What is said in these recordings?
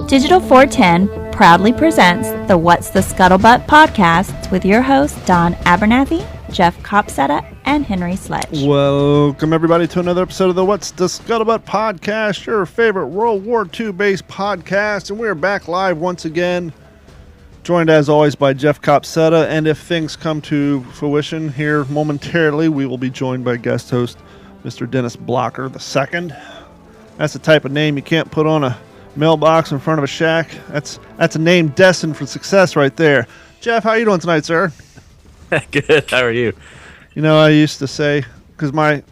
Digital 410 proudly presents the What's the Scuttlebutt podcast with your hosts Don Abernathy, Jeff Copsetta, and Henry Sledge. Welcome, everybody, to another episode of the What's the Scuttlebutt podcast, your favorite World War II based podcast. And we're back live once again, joined as always by Jeff Copsetta. And if things come to fruition here momentarily, we will be joined by guest host Mr. Dennis Blocker II. That's the type of name you can't put on a mailbox in front of a shack. That's a name destined for success right there. Jeff, how are you doing tonight, sir? Good. How are you? You know, I used to say, because my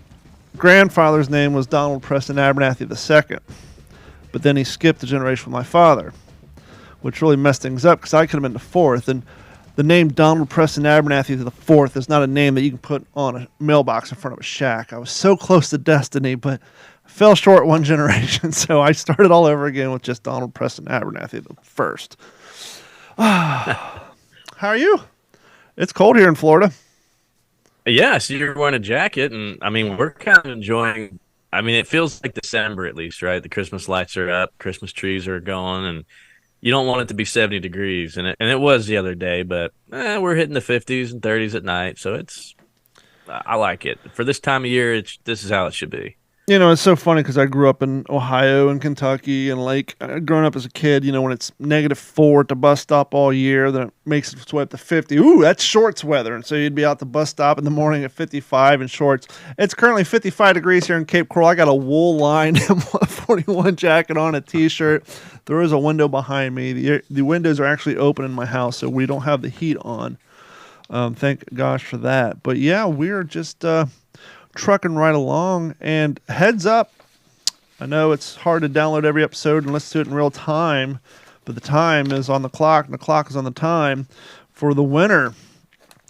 grandfather's name was Donald Preston Abernathy II, but then he skipped a generation with my father, which really messed things up because I could have been the fourth, and the name Donald Preston Abernathy IV is not a name that you can put on a mailbox in front of a shack. I was so close to destiny, but fell short one generation, so I started all over again with just Donald Preston Abernathy I. How are you? It's cold here in Florida. Yeah, so you're wearing a jacket, and I mean, we're kind of enjoying. I mean, it feels like December at least, right? The Christmas lights are up, Christmas trees are going, and you don't want it to be 70 degrees, and it was the other day, but we're hitting the 50s and 30s at night, so I like it for this time of year. This is how it should be. You know, it's so funny because I grew up in Ohio and Kentucky, and growing up as a kid, you know, when it's -4 at the bus stop all year, then it makes its way up to 50. Ooh, that's shorts weather. And so you'd be out the bus stop in the morning at 55 in shorts. It's currently 55 degrees here in Cape Coral. I got a wool-lined 41 jacket on, a T-shirt. There is a window behind me. The windows are actually open in my house, so we don't have the heat on. Thank gosh for that. But yeah, we're just trucking right along, and heads up, I know it's hard to download every episode and listen to it in real time, but the time is on the clock and the clock is on the time for the winner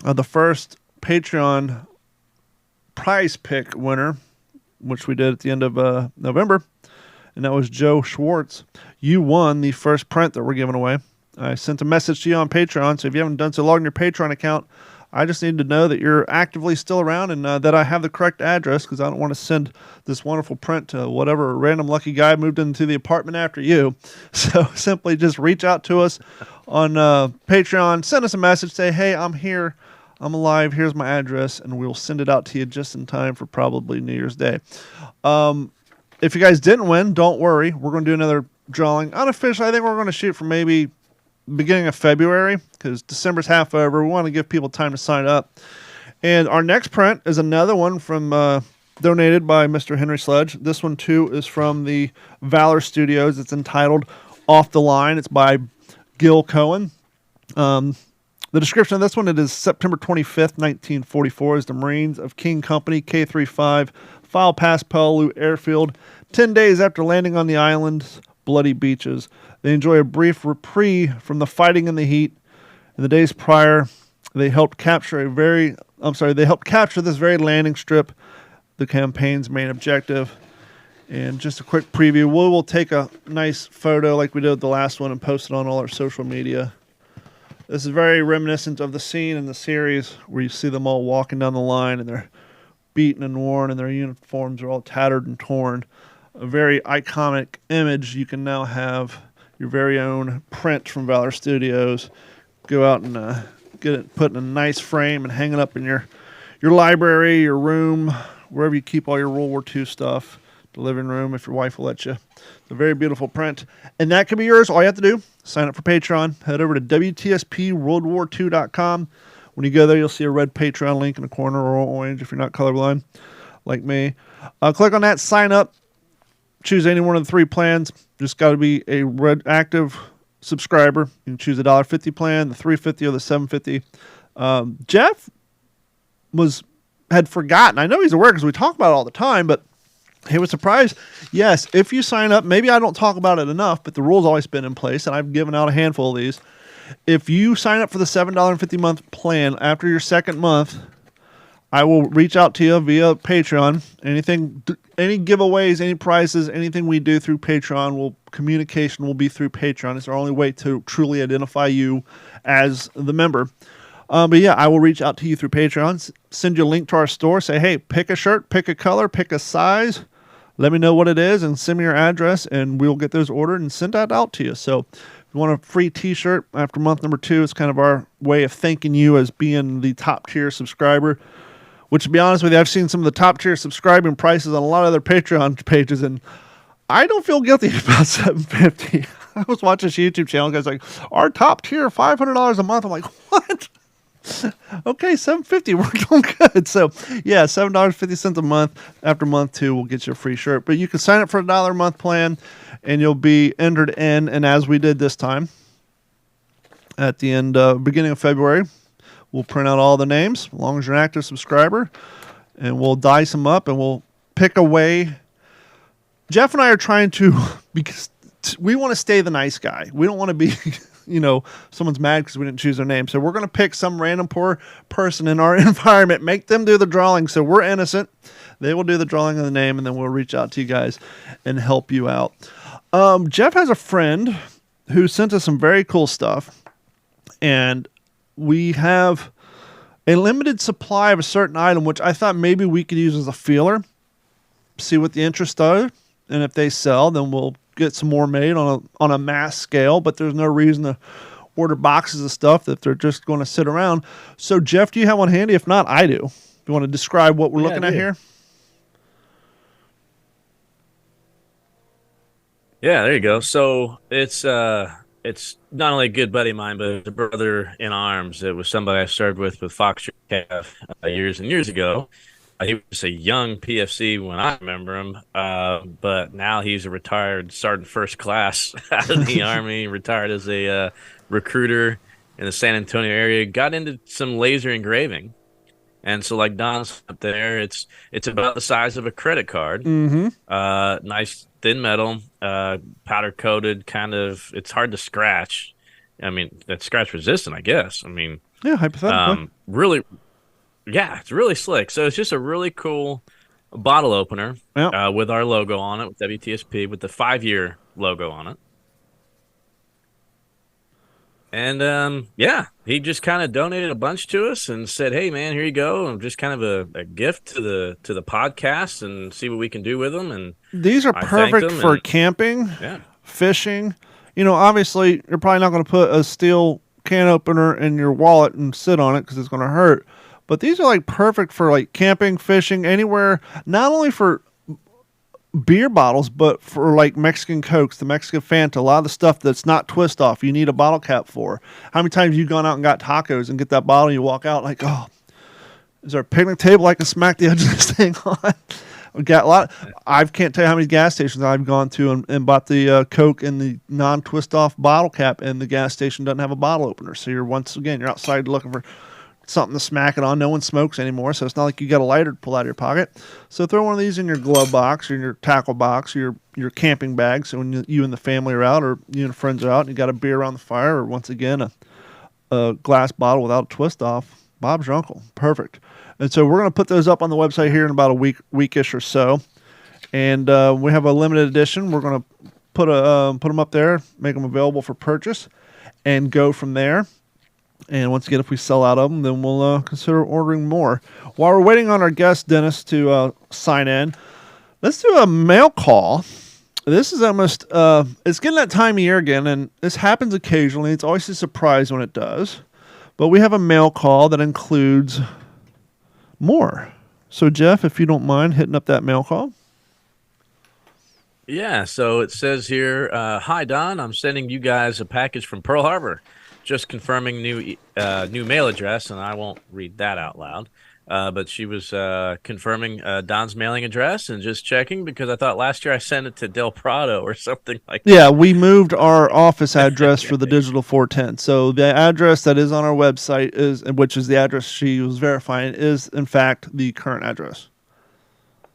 of the first Patreon prize pick winner, which we did at the end of November, and that was Joe Schwartz. You won the first print that we're giving away. I sent a message to you on Patreon, so if you haven't done so, log in your Patreon account. I just need to know that you're actively still around and that I have the correct address, because I don't want to send this wonderful print to whatever random lucky guy moved into the apartment after you. So simply just reach out to us on Patreon, send us a message, say, hey, I'm here, I'm alive, here's my address, and we'll send it out to you just in time for probably New Year's Day. If you guys didn't win, don't worry. We're going to do another drawing. Unofficially, I think we're going to shoot for maybe beginning of February, because December's half over. We want to give people time to sign up. And our next print is another one from donated by Mr. Henry Sledge. This one too is from the Valor Studios. It's entitled Off the Line. It's by Gil Cohen. The description of this one, it is September 25th, 1944, as the Marines of King Company K-35 file past Peleliu Airfield 10 days after landing on the island's bloody beaches. They enjoy a brief reprieve from the fighting and the heat. In the days prior, they helped capture this very landing strip, the campaign's main objective. And just a quick preview, we will take a nice photo like we did with the last one and post it on all our social media. This is very reminiscent of the scene in the series where you see them all walking down the line and they're beaten and worn and their uniforms are all tattered and torn. A very iconic image. You can now have your very own print from Valor Studios. Go out and get it put in a nice frame and hang it up in your library, your room, wherever you keep all your World War II stuff. The living room, if your wife will let you. It's a very beautiful print. And that can be yours. All you have to do, sign up for Patreon. Head over to WTSPWWII.com. When you go there, you'll see a red Patreon link in the corner, or orange if you're not colorblind like me. Click on that, sign up. Choose any one of the three plans. Just got to be a red active subscriber. You can choose the $1.50 plan, the $3.50, or the $7.50. Jeff had forgotten. I know he's aware because we talk about it all the time, but he was surprised. Yes, if you sign up, maybe I don't talk about it enough, but the rule's always been in place, and I've given out a handful of these. If you sign up for the $7.50 month plan after your second month, I will reach out to you via Patreon. Any giveaways, any prizes, anything we do through Patreon, communication will be through Patreon. It's our only way to truly identify you as the member. But yeah, I will reach out to you through Patreon, send you a link to our store, say, hey, pick a shirt, pick a color, pick a size, let me know what it is and send me your address, and we'll get those ordered and sent out to you. So if you want a free t-shirt after month number 2, it's kind of our way of thanking you as being the top tier subscriber, which, to be honest with you, I've seen some of the top tier subscribing prices on a lot of other Patreon pages, and I don't feel guilty about $750. I was watching this YouTube channel, guys, like, our top tier, $500 a month. I'm like, what? Okay, $750, we're doing good. So yeah, $7.50 a month. After month 2, we'll get you a free shirt. But you can sign up for $1 a month plan, and you'll be entered in. And as we did this time, at the beginning of February, we'll print out all the names, as long as you're an active subscriber, and we'll dice them up, and we'll pick away. Jeff and I are trying to, because we want to stay the nice guy. We don't want to be someone's mad because we didn't choose their name. So we're going to pick some random poor person in our environment, make them do the drawing. So we're innocent. They will do the drawing of the name, and then we'll reach out to you guys and help you out. Jeff has a friend who sent us some very cool stuff, and we have a limited supply of a certain item, which I thought maybe we could use as a feeler, see what the interest are, and if they sell, then we'll get some more made on a mass scale. But there's no reason to order boxes of stuff if they're just going to sit around. So Jeff, do you have one handy? If not, I do. If you want to describe what we're looking at here. Yeah, there you go. So it's not only a good buddy of mine, but it's a brother in arms. It was somebody I served with Fox Calf years and years ago. He was a young PFC when I remember him, but now he's a retired sergeant first class out of the Army, retired as a recruiter in the San Antonio area, got into some laser engraving. And so like Don's up there, it's about the size of a credit card. Mm-hmm. Nice thin metal, powder coated, kind of, it's hard to scratch. I mean, that's scratch resistant, I guess. I mean, yeah, hypothetically. Really. Yeah, it's really slick. So it's just a really cool bottle opener with our logo on it, with WTSP, with the 5-year logo on it. And, he just kind of donated a bunch to us and said, hey, man, here you go. And just kind of a gift to the podcast and see what we can do with them. And these are perfect for camping, fishing. Obviously, you're probably not going to put a steel can opener in your wallet and sit on it because it's going to hurt. But these are like perfect for like camping, fishing, anywhere, not only for beer bottles, but for like Mexican Cokes, the Mexican Fanta, a lot of the stuff that's not twist off, you need a bottle cap for. How many times have you gone out and got tacos and get that bottle and you walk out like, oh, is there a picnic table I can smack the edge of this thing on? We got a lot. I can't tell you how many gas stations I've gone to and bought the Coke in the non-twist off bottle cap, and the gas station doesn't have a bottle opener. So you're outside looking for something to smack it on. No one smokes anymore, so it's not like you got a lighter to pull out of your pocket. So throw one of these in your glove box or in your tackle box or your camping bag. So when you and the family are out, or you and friends are out, and you got a beer around the fire, or once again a glass bottle without a twist off, Bob's your uncle. Perfect. And so we're going to put those up on the website here in about a weekish or so. And we have a limited edition. We're going to put them up there, make them available for purchase, and go from there. And once again, if we sell out of them, then we'll consider ordering more. While we're waiting on our guest, Dennis, to sign in, let's do a mail call. This is almost, it's getting that time of year again, and this happens occasionally. It's always a surprise when it does. But we have a mail call that includes more. So, Jeff, if you don't mind hitting up that mail call. Yeah, so it says here, hi, Don, I'm sending you guys a package from Pearl Harbor. Just confirming new mail address, and I won't read that out loud. But she was confirming Don's mailing address and just checking, because I thought last year I sent it to Del Prado or something like that. Yeah, we moved our office address for the Digital 410. So the address that is on our website, which is the address she was verifying, is in fact the current address.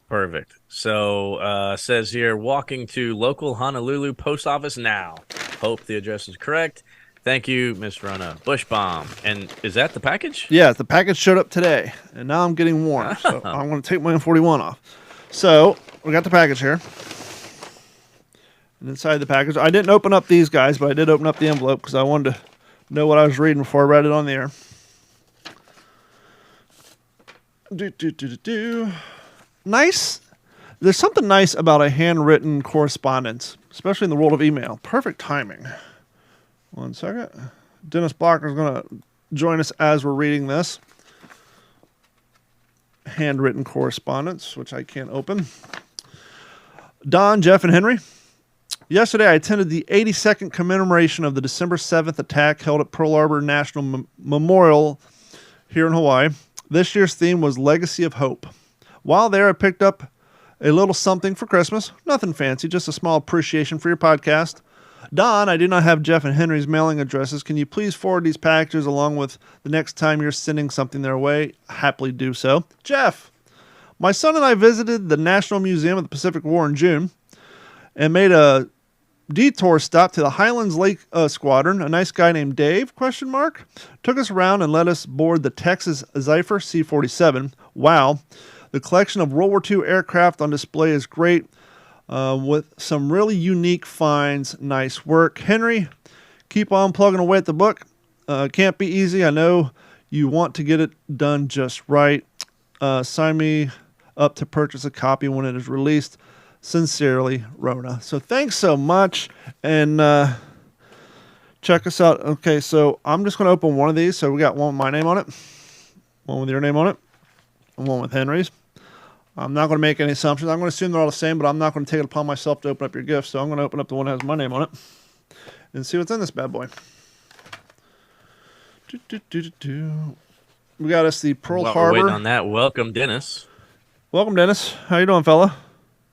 Perfect. So says here, walking to local Honolulu post office now. Hope the address is correct. Thank you, Miss Rona Bushbaum. And is that the package? Yeah, the package showed up today, and now I'm getting warm, so I'm going to take my M41 off. So we got the package here. And inside the package, I didn't open up these guys, but I did open up the envelope because I wanted to know what I was reading before I read it on the air. Nice. There's something nice about a handwritten correspondence, especially in the world of email. Perfect timing. 1 second. Dennis Blocker is going to join us as we're reading this. Handwritten correspondence, which I can't open. Don, Jeff, and Henry. Yesterday, I attended the 82nd commemoration of the December 7th attack held at Pearl Harbor National Memorial here in Hawaii. This year's theme was Legacy of Hope. While there, I picked up a little something for Christmas. Nothing fancy, just a small appreciation for your podcast. Don, I do not have Jeff and Henry's mailing addresses. Can you please forward these packages along with the next time you're sending something their way? Happily do so. Jeff, my son and I visited the National Museum of the Pacific War in June and made a detour stop to the Highlands Lake Squadron. A nice guy named Dave, took us around and let us board the Texas Zephyr C-47. Wow. The collection of World War II aircraft on display is great, with some really unique finds. Nice work. Henry, keep on plugging away at the book. Can't be easy. I know you want to get it done just right. Sign me up to purchase a copy when it is released. Sincerely, Rona. So thanks so much, and check us out. Okay, so I'm just going to open one of these. So we got one with my name on it, one with your name on it, and one with Henry's. I'm not going to make any assumptions. I'm going to assume they're all the same, but I'm not going to take it upon myself to open up your gift. So I'm going to open up the one that has my name on it and see what's in this bad boy. We got us the Pearl While Harbor. we're waiting on that, welcome, Dennis. Welcome, Dennis. How you doing, fella?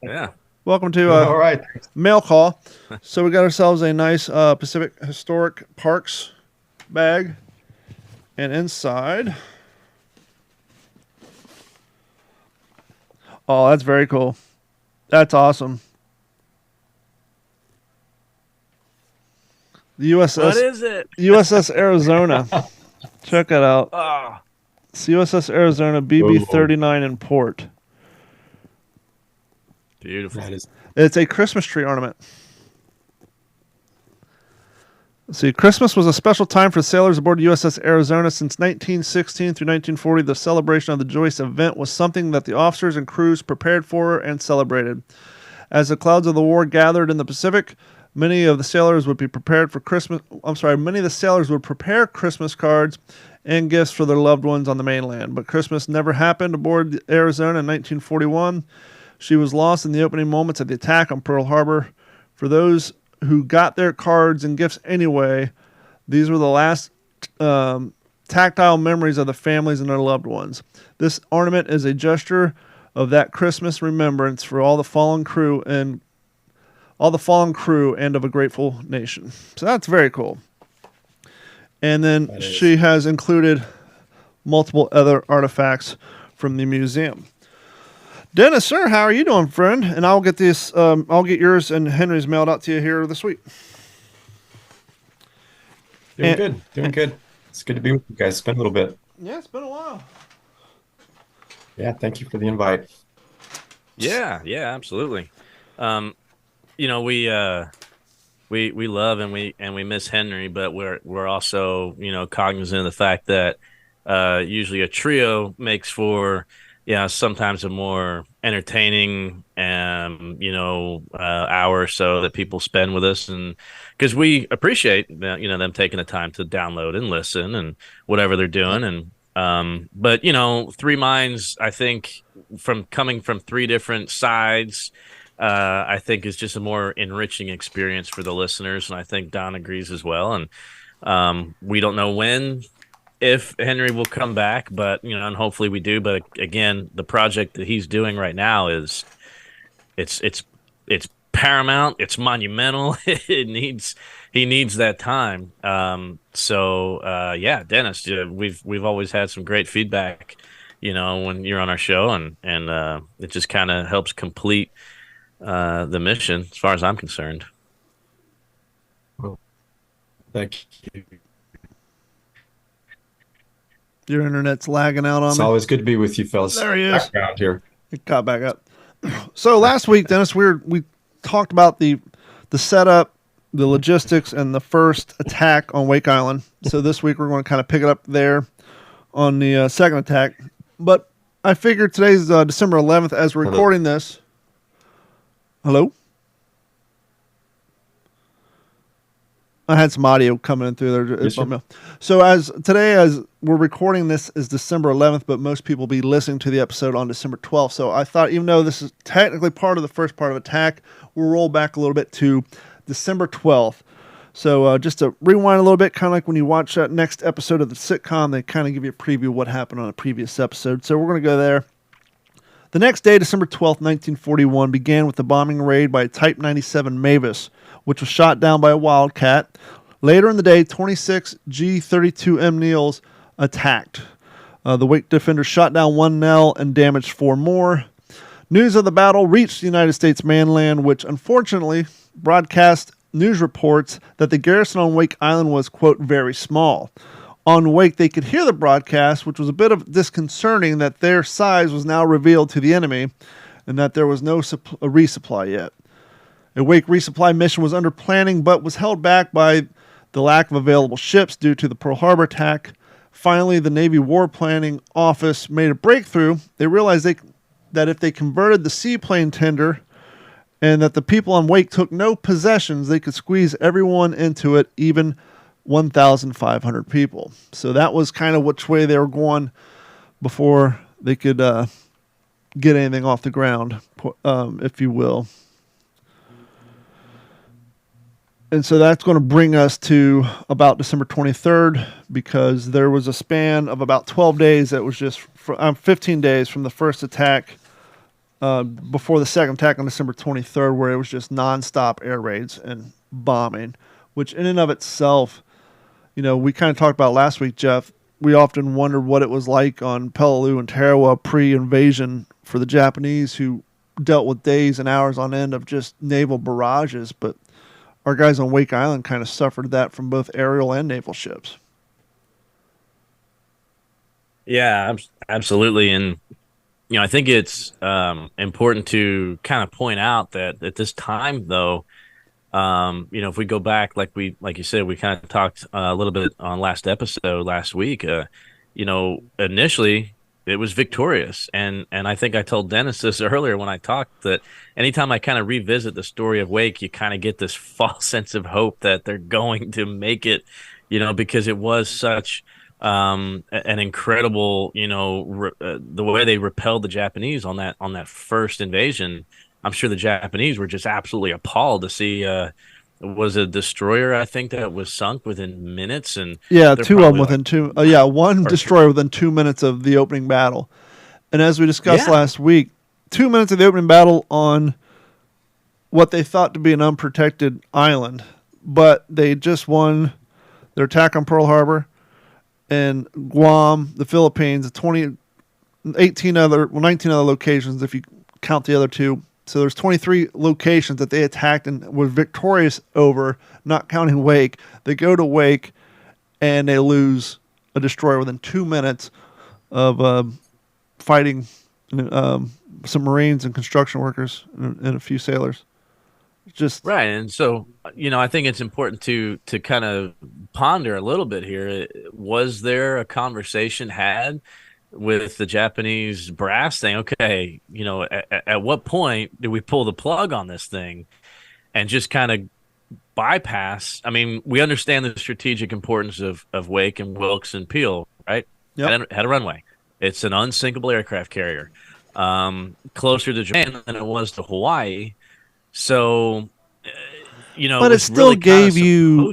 Yeah. Welcome to all right. Mail Call. So we got ourselves a nice Pacific Historic Parks bag. And inside... Oh, that's very cool. That's awesome. The USS. What is it? USS Arizona. Check that out. Oh, It's USS Arizona BB-39 in port. beautiful. That is It's a Christmas tree ornament. Let's see, Christmas was a special time for sailors aboard USS Arizona. Since 1916 through 1940, the celebration of the joyous event was something that the officers and crews prepared for and celebrated. As the clouds of the war gathered in the Pacific, many of the sailors would prepare Christmas cards and gifts for their loved ones on the mainland. But Christmas never happened aboard the Arizona in 1941. She was lost in the opening moments of the attack on Pearl Harbor. For those who got their cards and gifts anyway, these were the last tactile memories of the families and their loved ones. This ornament is a gesture of that Christmas remembrance for all the fallen crew and of a grateful nation. So that's very cool. And then she has included multiple other artifacts from the museum. Dennis, sir, how are you doing, friend? And I'll get this. I'll get yours and Henry's mailed out to you here this week. doing good. It's good to be with you guys. It's been a little bit. Yeah, it's been a while. Yeah, thank you for the invite. Yeah, absolutely. We love and we miss Henry, but we're also cognizant of the fact that usually a trio makes for sometimes a more entertaining hour or so that people spend with us, and because we appreciate them taking the time to download and listen and whatever they're doing. And but Three Minds, I think, coming from three different sides, I think is just a more enriching experience for the listeners, and I think Don agrees as well. And we don't know if Henry will come back, but and hopefully we do. But again, the project that he's doing right now it's paramount. It's monumental. He needs that time. Dennis, we've always had some great feedback, when you're on our show, and it just kind of helps complete the mission as far as I'm concerned. Well, thank you. Your internet's lagging out on It's me. always good to be with you, fellas. There he is. Background here. It got back up. So last week, Dennis, we talked about the setup, the logistics, and the first attack on Wake Island. So this week we're going to kind of pick it up there on the second attack. But I figured today's December 11th, as we're recording this. Hello? I had some audio coming in through there. Yes, sir. So as we're recording this is December 11th, but most people will be listening to the episode on December 12th. So I thought, even though this is technically part of the first part of attack, we'll roll back a little bit to December 12th. So just to rewind a little bit, kind of like when you watch that next episode of the sitcom, they kind of give you a preview of what happened on a previous episode. So we're going to go there. The next day, December 12th, 1941, began with the bombing raid by a Type 97 Mavis, which was shot down by a Wildcat. Later in the day, 26 G-32M Neals attacked. The Wake defenders shot down one Nell and damaged four more. News of the battle reached the United States mainland, which unfortunately broadcast news reports that the garrison on Wake Island was, quote, very small. On Wake, they could hear the broadcast, which was a bit of disconcerting that their size was now revealed to the enemy and that there was no resupply yet. A Wake resupply mission was under planning but was held back by the lack of available ships due to the Pearl Harbor attack. Finally, the Navy War Planning Office made a breakthrough. They realized that if they converted the seaplane tender and that the people on Wake took no possessions, they could squeeze everyone into it, even 1,500 people. So that was kind of which way they were going before they could get anything off the ground, if you will. And so that's going to bring us to about December 23rd, because there was a span of about 12 days that was just 15 days from the first attack before the second attack on December 23rd, where it was just nonstop air raids and bombing, which in and of itself, we kind of talked about last week, Jeff. We often wondered what it was like on Peleliu and Tarawa pre-invasion for the Japanese, who dealt with days and hours on end of just naval barrages, but our guys on Wake Island kind of suffered that from both aerial and naval ships. Yeah, absolutely. And, I think it's important to kind of point out that at this time, though, if we go back, like you said, we kind of talked a little bit on last episode last week, initially it was victorious. And I think I told Dennis this earlier when I talked, that anytime I kind of revisit the story of Wake, you kind of get this false sense of hope that they're going to make it, because it was such an incredible, the way they repelled the Japanese on that first invasion. I'm sure the Japanese were just absolutely appalled to see was a destroyer, I think, that was sunk within minutes. And yeah, two of them within two. One destroyer within 2 minutes of the opening battle. And as we discussed last week, 2 minutes of the opening battle on what they thought to be an unprotected island, but they just won their attack on Pearl Harbor and Guam, the Philippines, 19 other locations if you count the other two. So there's 23 locations that they attacked and were victorious over, not counting Wake. They go to Wake and they lose a destroyer within 2 minutes of fighting some Marines and construction workers and a few sailors. Just right. And so, I think it's important to kind of ponder a little bit here. Was there a conversation had with the Japanese brass saying, okay, at what point do we pull the plug on this thing and just kind of bypass? I mean, we understand the strategic importance of Wake and Wilkes and Peel, right? Yep. Had a runway. It's an unsinkable aircraft carrier, closer to Japan than it was to Hawaii. So, but it still gave you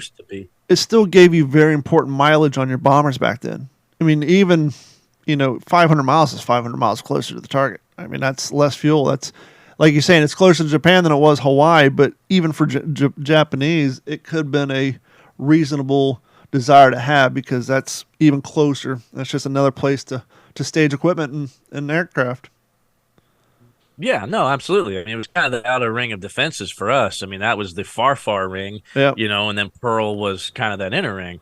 very important mileage on your bombers back then. I mean, even 500 miles is 500 miles closer to the target. I mean, that's less fuel. That's, like you're saying, it's closer to Japan than it was Hawaii, but even for Japanese, it could have been a reasonable desire to have, because that's even closer. That's just another place to stage equipment and aircraft. Yeah, no, absolutely. I mean, it was kind of the outer ring of defenses for us. I mean, that was the far ring, and then Pearl was kind of that inner ring,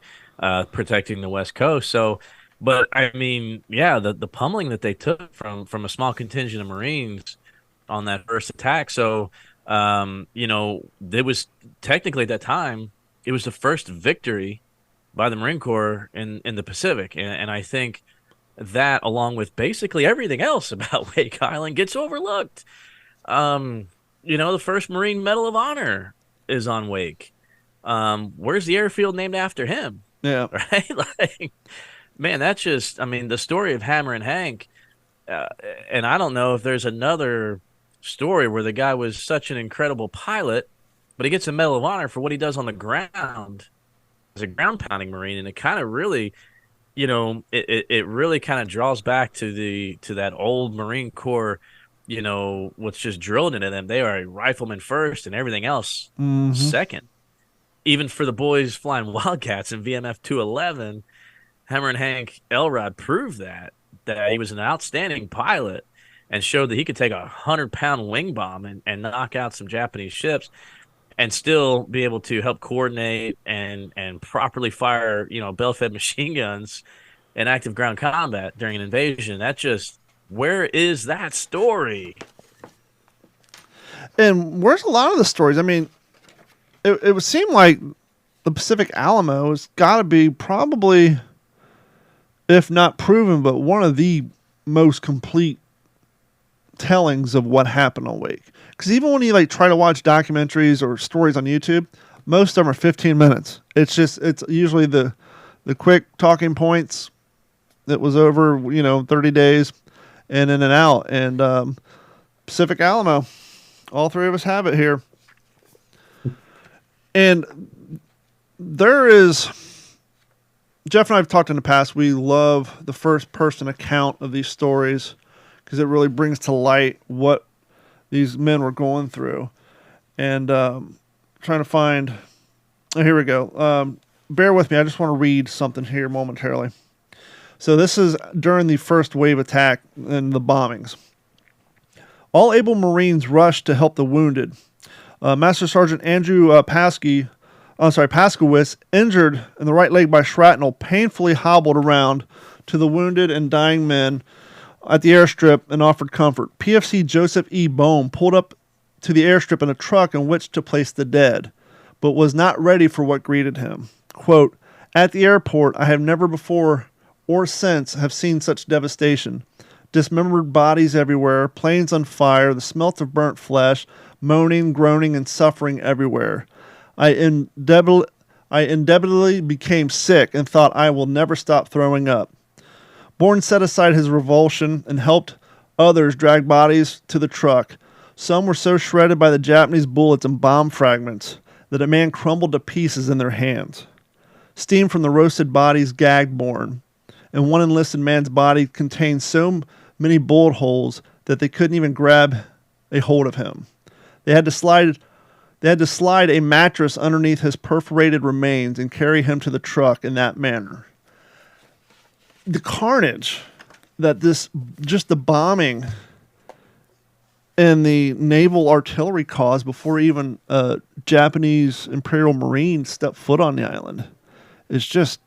protecting the West Coast. So, but I mean, yeah, the pummeling that they took from a small contingent of Marines on that first attack. So, it was technically at that time, it was the first victory by the Marine Corps in the Pacific. And I think that, along with basically everything else about Wake Island, gets overlooked. the first Marine Medal of Honor is on Wake. Where's the airfield named after him? Yeah. Right? Like, man, that's just, I mean, the story of Hammer and Hank. Uh, and I don't know if there's another story where the guy was such an incredible pilot, but he gets a Medal of Honor for what he does on the ground as a ground pounding Marine. And it kind of really, it really kind of draws back to that old Marine Corps, what's just drilled into them. They are a rifleman first and everything else second. Even for the boys flying Wildcats in VMF 211, Hammer and Hank Elrod proved that he was an outstanding pilot and showed that he could take a 100-pound wing bomb and knock out some Japanese ships and still be able to help coordinate and properly fire, bell-fed machine guns in active ground combat during an invasion. That just, where is that story? And where's a lot of the stories? I mean, it would seem like the Pacific Alamo has got to be probably, if not proven, but one of the most complete tellings of what happened on Wake. Because even when you try to watch documentaries or stories on YouTube, most of them are 15 minutes. It's usually the quick talking points that was over 30 days and in and out. And Pacific Alamo, all three of us have it here. And there is, Jeff and I have talked in the past, we love the first person account of these stories because it really brings to light what these men were going through. And trying to find, here we go. Bear with me. I just want to read something here momentarily. So this is during the first wave attack and the bombings. All able Marines rushed to help the wounded. Master Sergeant Andrew Paskowitz, injured in the right leg by shrapnel, painfully hobbled around to the wounded and dying men at the airstrip and offered comfort. PFC Joseph E. Bohm pulled up to the airstrip in a truck in which to place the dead, but was not ready for what greeted him. Quote, "At the airport, I have never before or since have seen such devastation. Dismembered bodies everywhere, planes on fire, the smelt of burnt flesh, moaning, groaning, and suffering everywhere. I inevitably became sick and thought I will never stop throwing up." Bourne set aside his revulsion and helped others drag bodies to the truck. Some were so shredded by the Japanese bullets and bomb fragments that a man crumbled to pieces in their hands. Steam from the roasted bodies gagged Bourne, and one enlisted man's body contained so many bullet holes that they couldn't even grab a hold of him. They had to slide a mattress underneath his perforated remains and carry him to the truck in that manner. The carnage that just the bombing and the naval artillery caused before even Japanese Imperial Marines stepped foot on the island is just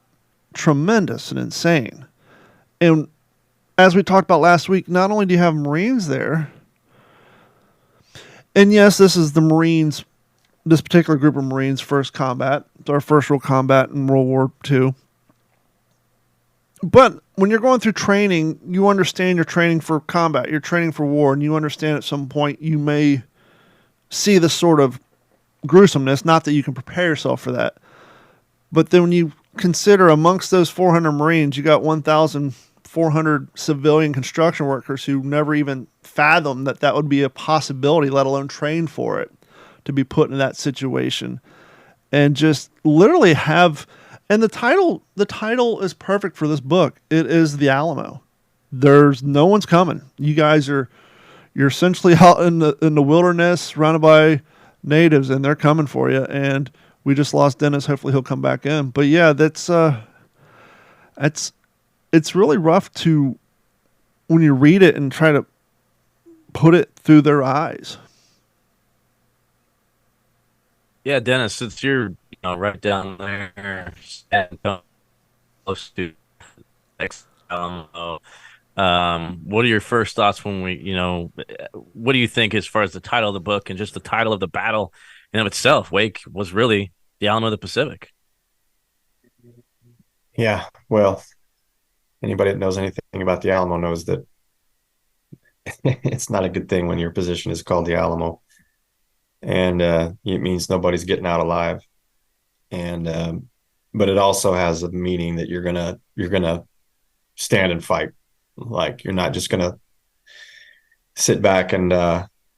tremendous and insane. And as we talked about last week, not only do you have Marines there, and yes, this is the Marines, this particular group of Marines' first combat. It's our first real combat in World War II. But when you're going through training, you understand you're training for combat, you're training for war, and you understand at some point you may see this sort of gruesomeness, not that you can prepare yourself for that. But then when you consider amongst those 400 Marines, you got 1,400 civilian construction workers who never even fathomed that would be a possibility, let alone train for it, to be put in that situation. And just literally have... And the title is perfect for this book. It is The Alamo. There's no one's coming. You guys you're essentially out in the wilderness, surrounded by natives, and they're coming for you. And we just lost Dennis. Hopefully he'll come back in. But yeah, it's really rough to when you read it and try to put it through their eyes. Yeah, Dennis, since you're right down there, close to what are your first thoughts when what do you think as far as the title of the book and just the title of the battle in of itself? Wake was really the Alamo of the Pacific. Yeah, well, anybody that knows anything about the Alamo knows that it's not a good thing when your position is called the Alamo. and it means nobody's getting out alive. And but it also has a meaning that you're gonna stand and fight. Like you're not just gonna sit back and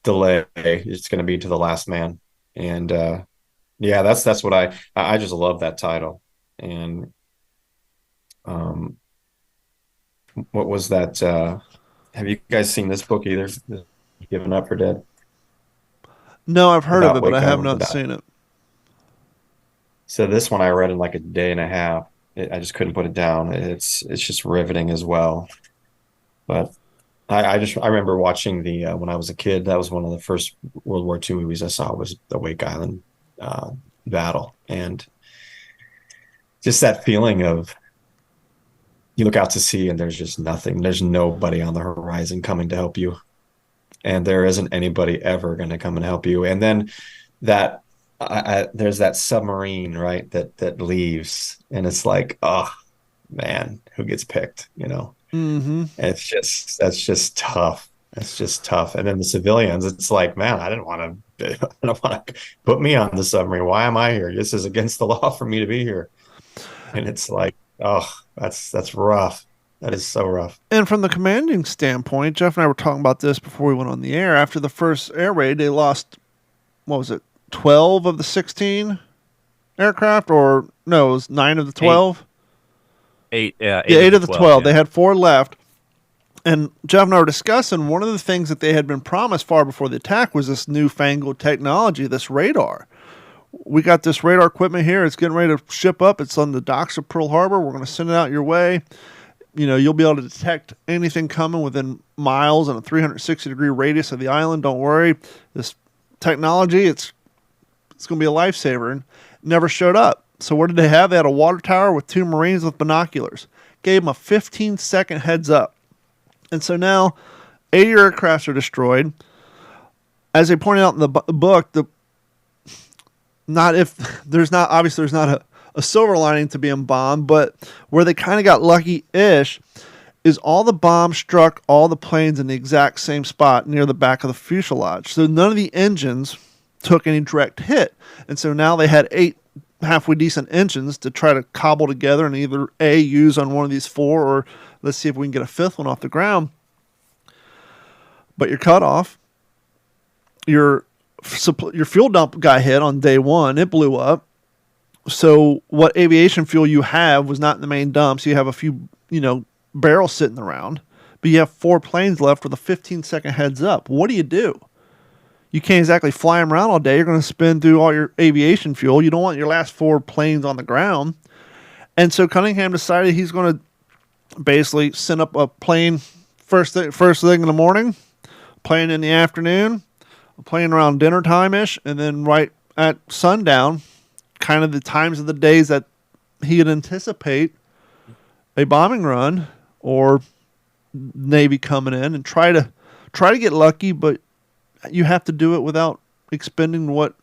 delay. It's gonna be to the last man. And yeah, that's what I just love that title. And um, what was that? Have you guys seen this book either? Given Up for Dead? No, I've heard of About it, but I Wake have Island, not about seen it. So this one I read in like a day and a half. I just couldn't put it down. It's just riveting as well. But I remember watching the when I was a kid. That was one of the first World War II movies I saw was the Wake Island uh, battle, and just that feeling of you look out to sea and there's just nothing. There's nobody on the horizon coming to help you, and there isn't anybody ever going to come and help you. And then that there's that submarine, right, that leaves, and it's like, oh man, who gets picked, you know? Mm-hmm. And that's just tough. That's just tough. And then the civilians, it's like, man, I don't want to put me on the submarine. Why am I here? This is against the law for me to be here. And it's like, oh, that's rough. That is so rough. And from the commanding standpoint, Jeff and I were talking about this before we went on the air. After the first air raid, they lost, what was it, 12 of the 16 aircraft? Or no, it was 9 of the 12? Eight, yeah, Yeah, 8 of the 12. Yeah. They had 4 left. And Jeff and I were discussing one of the things that they had been promised far before the attack was this newfangled technology, this radar. We got this radar equipment here. It's getting ready to ship up. It's on the docks of Pearl Harbor. We're going to send it out your way. You know, you'll be able to detect anything coming within miles and a 360-degree radius of the island. Don't worry. This technology, it's going to be a lifesaver. And never showed up. So what did they have? They had a water tower with 2 Marines with binoculars. Gave them a 15-second heads up. And so now 80 aircrafts are destroyed. As they pointed out in the book, there's not a silver lining to being bombed, but where they kind of got lucky-ish is all the bombs struck all the planes in the exact same spot near the back of the fuselage. So none of the engines took any direct hit. And so now they had 8 halfway decent engines to try to cobble together and either A, use on one of these 4, or let's see if we can get a 5th one off the ground. But you're cut off. Your fuel dump got hit on day 1. It blew up. So what aviation fuel you have was not in the main dump. So you have a few, barrels sitting around. But you have 4 planes left with a 15-second heads up. What do? You can't exactly fly them around all day. You're going to spend through all your aviation fuel. You don't want your last 4 planes on the ground. And so Cunningham decided he's going to basically send up a plane first thing in the morning, plane in the afternoon, a plane around dinner time-ish, and then right at sundown, kind of the times of the days that he would anticipate a bombing run or Navy coming in, and try to get lucky, but you have to do it without expending what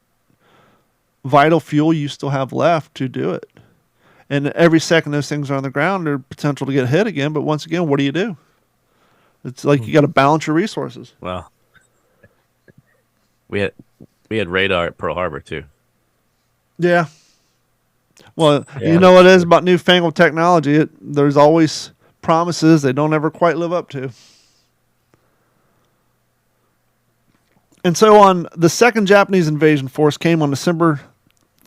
vital fuel you still have left to do it. And every second those things are on the ground, there's potential to get hit again. But once again, what do? It's like you got to balance your resources. Well, we had radar at Pearl Harbor too. Yeah. Well, you know what it is about newfangled technology. There's always promises they don't ever quite live up to. And so on, the second Japanese invasion force came on December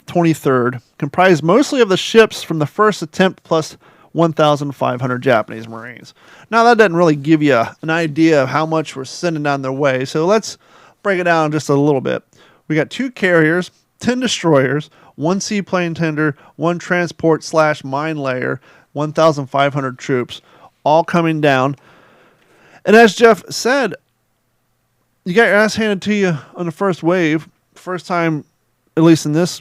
23rd, comprised mostly of the ships from the first attempt plus 1,500 Japanese Marines. Now, that doesn't really give you an idea of how much we're sending down their way, so let's break it down just a little bit. We got 2 carriers, 10 destroyers, 1 seaplane tender, 1 transport/mine layer, 1,500 troops, all coming down. And as Jeff said, you got your ass handed to you on the first wave. First time, at least in this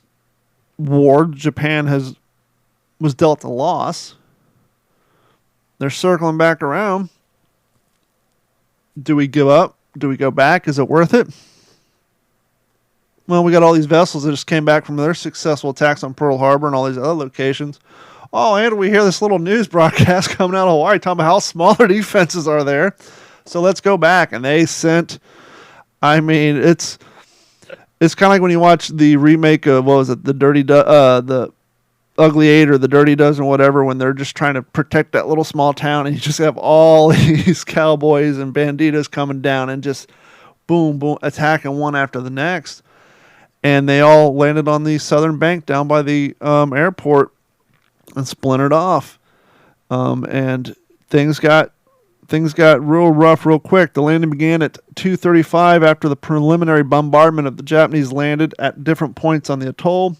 war, Japan was dealt a loss. They're circling back around. Do we give up? Do we go back? Is it worth it? Well, we got all these vessels that just came back from their successful attacks on Pearl Harbor and all these other locations. Oh, and we hear this little news broadcast coming out of Hawaii talking about how small their defenses are there. So let's go back. And they sent, it's It's kind of like when you watch the remake of, what was it, the Ugly Eight or the Dirty Dozen or whatever, when they're just trying to protect that little small town, and you just have all these cowboys and banditos coming down and just boom, boom, attacking one after the next. And they all landed on the southern bank down by the airport and splintered off. And things got real rough real quick. The landing began at 2:35 after the preliminary bombardment of the Japanese landed at different points on the atoll.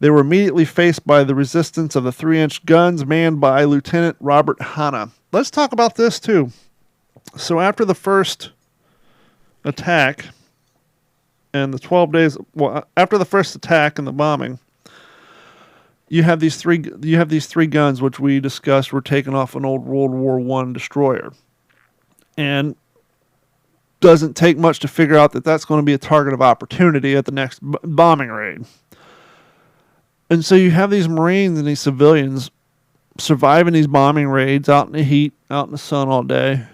They were immediately faced by the resistance of the 3-inch guns manned by Lieutenant Robert Hanna. Let's talk about this too. So after the first attack and the 12 days, after the first attack and the bombing, you have these three guns which we discussed were taken off an old World War I destroyer. And doesn't take much to figure out that that's going to be a target of opportunity at the next bombing raid. And so you have these Marines and these civilians surviving these bombing raids out in the heat, out in the sun all day.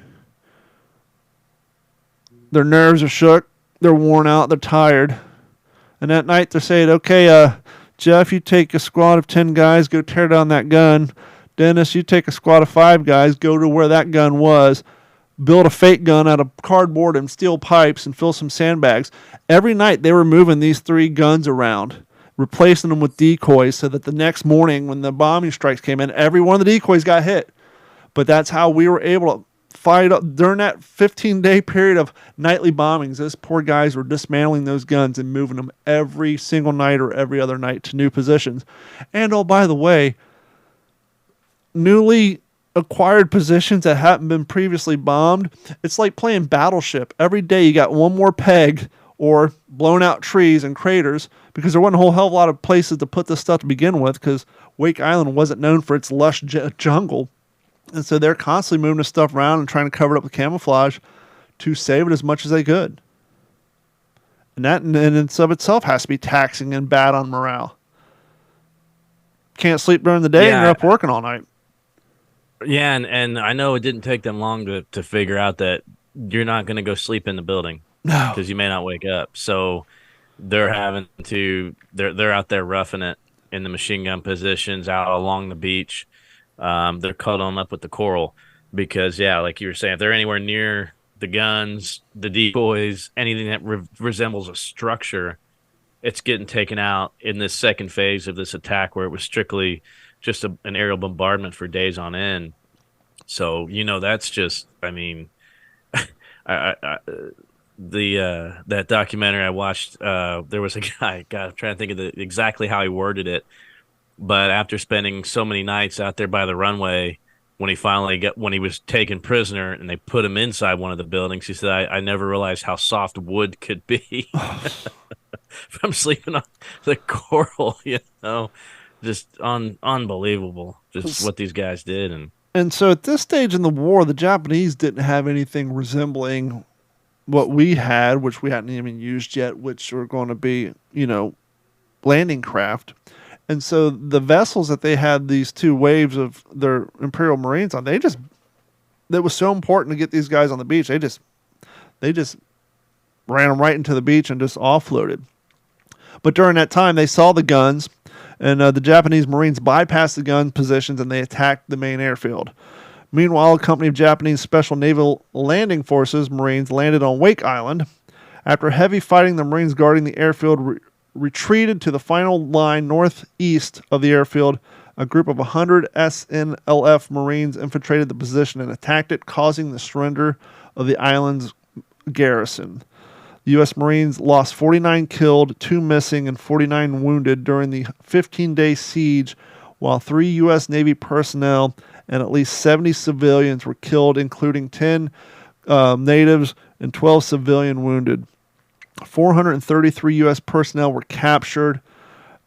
Their nerves are shook. They're worn out. They're tired. And that night they're saying, okay, Jeff, you take a squad of 10 guys, go tear down that gun. Dennis, you take a squad of 5 guys, go to where that gun was, build a fake gun out of cardboard and steel pipes and fill some sandbags. Every night they were moving these 3 guns around, replacing them with decoys so that the next morning when the bombing strikes came in, every one of the decoys got hit. But that's how we were able to fight up during that 15-day period of nightly bombings. Those poor guys were dismantling those guns and moving them every single night or every other night to new positions. And oh, by the way, newly acquired positions that hadn't been previously bombed, it's like playing Battleship. Every day you got one more peg or blown out trees and craters, because there wasn't a whole hell of a lot of places to put this stuff to begin with, because Wake Island wasn't known for its lush jungle. And so they're constantly moving this stuff around and trying to cover it up with camouflage to save it as much as they could. And that in and of itself has to be taxing and bad on morale. Can't sleep during the day and you're up working all night. Yeah, and I know it didn't take them long to figure out that you're not going to go sleep in the building. No. Because you may not wake up. So they're they're out there roughing it in the machine gun positions out along the beach. They're cuddling up with the coral because, yeah, like you were saying, if they're anywhere near the guns, the decoys, anything that resembles a structure, it's getting taken out in this second phase of this attack where it was strictly just an aerial bombardment for days on end. So, that's just, I mean, that documentary I watched, there was a guy, God, I'm trying to think of exactly how he worded it. But after spending so many nights out there by the runway, when he was taken prisoner and they put him inside one of the buildings, he said, I never realized how soft wood could be from sleeping on the coral, just unbelievable, just what these guys did. And so at this stage in the war, the Japanese didn't have anything resembling what we had, which we hadn't even used yet, which were going to be, landing craft. And so the vessels that they had these 2 waves of their Imperial Marines on, that was so important to get these guys on the beach. They just ran them right into the beach and just offloaded. But during that time, they saw the guns, and the Japanese Marines bypassed the gun positions and they attacked the main airfield. Meanwhile, a company of Japanese Special Naval Landing Forces Marines landed on Wake Island. After heavy fighting, the Marines guarding the airfield retreated to the final line northeast of the airfield. A group of 100 SNLF Marines infiltrated the position and attacked it, causing the surrender of the island's garrison. The U.S. Marines lost 49 killed, 2 missing, and 49 wounded during the 15-day siege, while 3 U.S. Navy personnel and at least 70 civilians were killed, including 10 natives and 12 civilian wounded. 433 U.S. personnel were captured,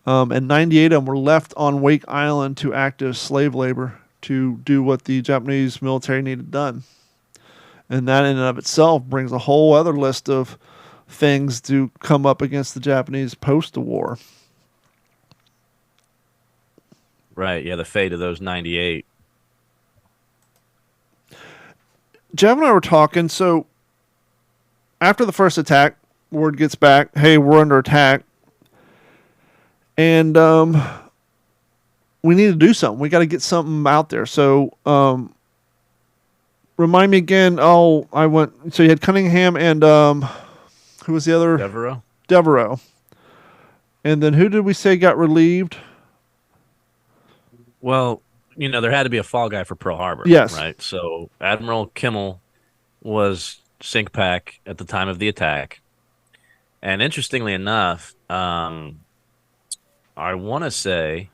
and 98 of them were left on Wake Island to act as slave labor to do what the Japanese military needed done. And that in and of itself brings a whole other list of things to come up against the Japanese post the war. Right, yeah, the fate of those 98. Jeff and I were talking, so after the first attack, word gets back, hey, we're under attack, and we need to do something. We got to get something out there. So remind me again. Oh, I went. So you had Cunningham and who was the other? Devereaux. And then who did we say got relieved? Well, there had to be a fall guy for Pearl Harbor. Yes. Right. So Admiral Kimmel was SINCPAC at the time of the attack. And interestingly enough, I want to say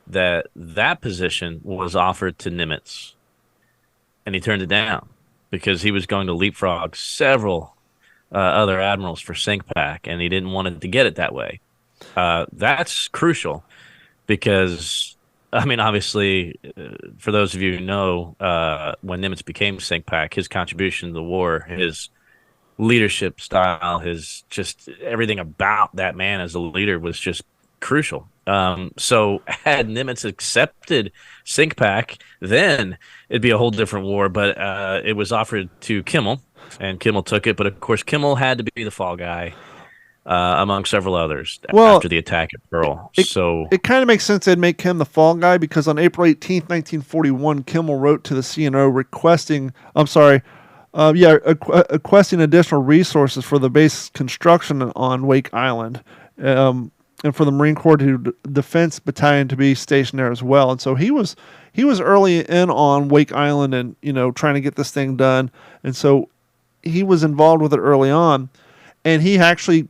that position was offered to Nimitz, and he turned it down because he was going to leapfrog several other admirals for SINCPAC, and he didn't want to get it that way. That's crucial because, obviously, for those of you who know, when Nimitz became SINCPAC, his contribution to the war, his leadership style, his just everything about that man as a leader was just crucial. So had Nimitz accepted SINCPAC, then it'd be a whole different war. But it was offered to Kimmel, and Kimmel took it. But of course, Kimmel had to be the fall guy among several others after the attack at Pearl. It kind of makes sense they'd make him the fall guy because on April 18th, 1941, Kimmel wrote to the CNO requesting additional resources for the base construction on Wake Island. And for the Marine Corps Defense Battalion to be stationed there as well. And so he was early in on Wake Island and, trying to get this thing done. And so he was involved with it early on. And he actually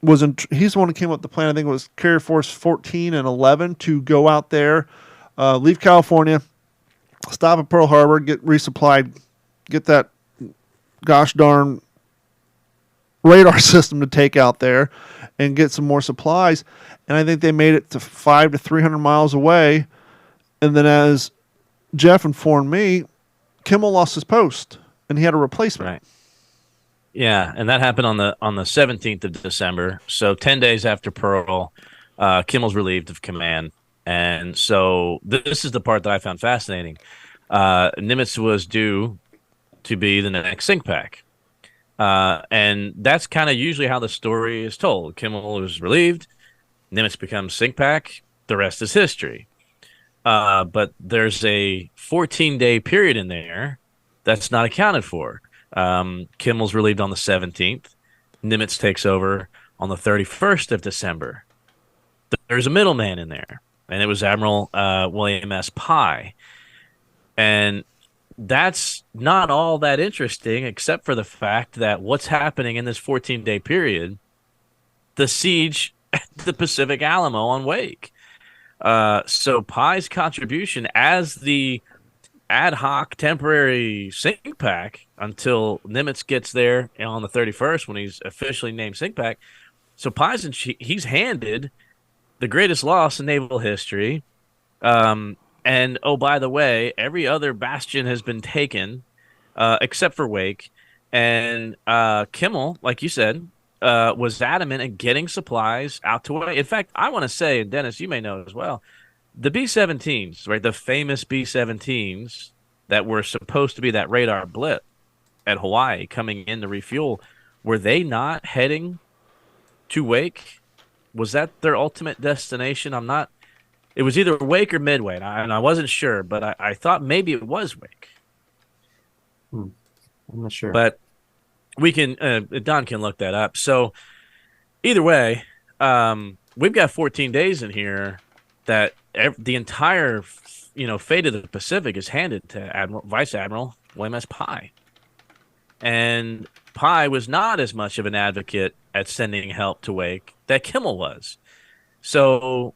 he's the one who came up with the plan. I think it was Carrier Force 14 and 11 to go out there, leave California, stop at Pearl Harbor, get resupplied, get that gosh darn radar system to take out there and get some more supplies. And I think they made it to 500 to 300 miles away. And then as Jeff informed me, Kimmel lost his post and he had a replacement. Right. Yeah. And that happened on the 17th of December. So 10 days after Pearl, Kimmel's relieved of command. And so this is the part that I found fascinating. Nimitz was due to be the next SINCPAC. And that's kind of usually how the story is told. Kimmel was relieved, Nimitz becomes SINCPAC, the rest is history. But there's a 14-day period in there that's not accounted for. Kimmel's relieved on the 17th. Nimitz takes over on the 31st of December. There's a middleman in there, and it was Admiral William S. Pye. And that's not all that interesting, except for the fact that what's happening in this 14-day period, the siege at the Pacific Alamo on Wake. So Pye's contribution as the ad hoc temporary SINCPAC until Nimitz gets there on the 31st when he's officially named SINCPAC. So Pye's he's handed the greatest loss in naval history. And, oh, by the way, every other bastion has been taken except for Wake. And Kimmel, like you said, was adamant in getting supplies out to Wake. In fact, I want to say, and Dennis, you may know as well, the B-17s, right, the famous B-17s that were supposed to be that radar blip at Hawaii coming in to refuel, were they not heading to Wake? Was that their ultimate destination? It was either Wake or Midway, and I wasn't sure, but I thought maybe it was Wake. I'm not sure. But we can Don can look that up. So either way, we've got 14 days in here that the entire fate of the Pacific is handed to Vice Admiral William S. Pye. And Pye was not as much of an advocate at sending help to Wake that Kimmel was. So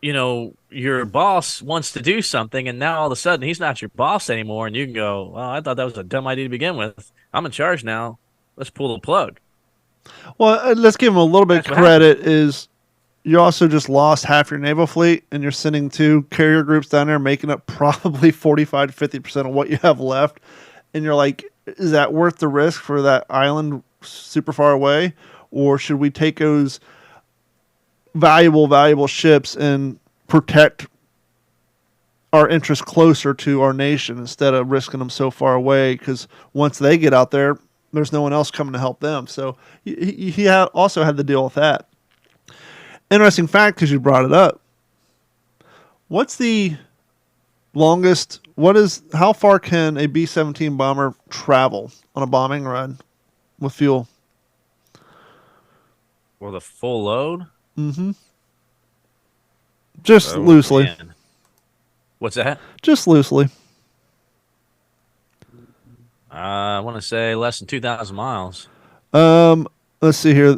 your boss wants to do something, and now all of a sudden he's not your boss anymore, and you can go, well, I thought that was a dumb idea to begin with. I'm in charge now. Let's pull the plug. Well, let's give him a little bit of credit is you also just lost half your naval fleet, and you're sending 2 carrier groups down there, making up probably 45 to 50% of what you have left. And you're like, is that worth the risk for that island super far away? Or should we take those valuable ships and protect our interests closer to our nation instead of risking them so far away? Because once they get out there, there's no one else coming to help them. So he also had to deal with that. Interesting fact, because you brought it up. What's the longest? How far can a B-17 bomber travel on a bombing run with fuel? Well, the full load? Mm-hmm. Just loosely. Man. What's that? Just loosely. I want to say less than 2,000 miles. Let's see here.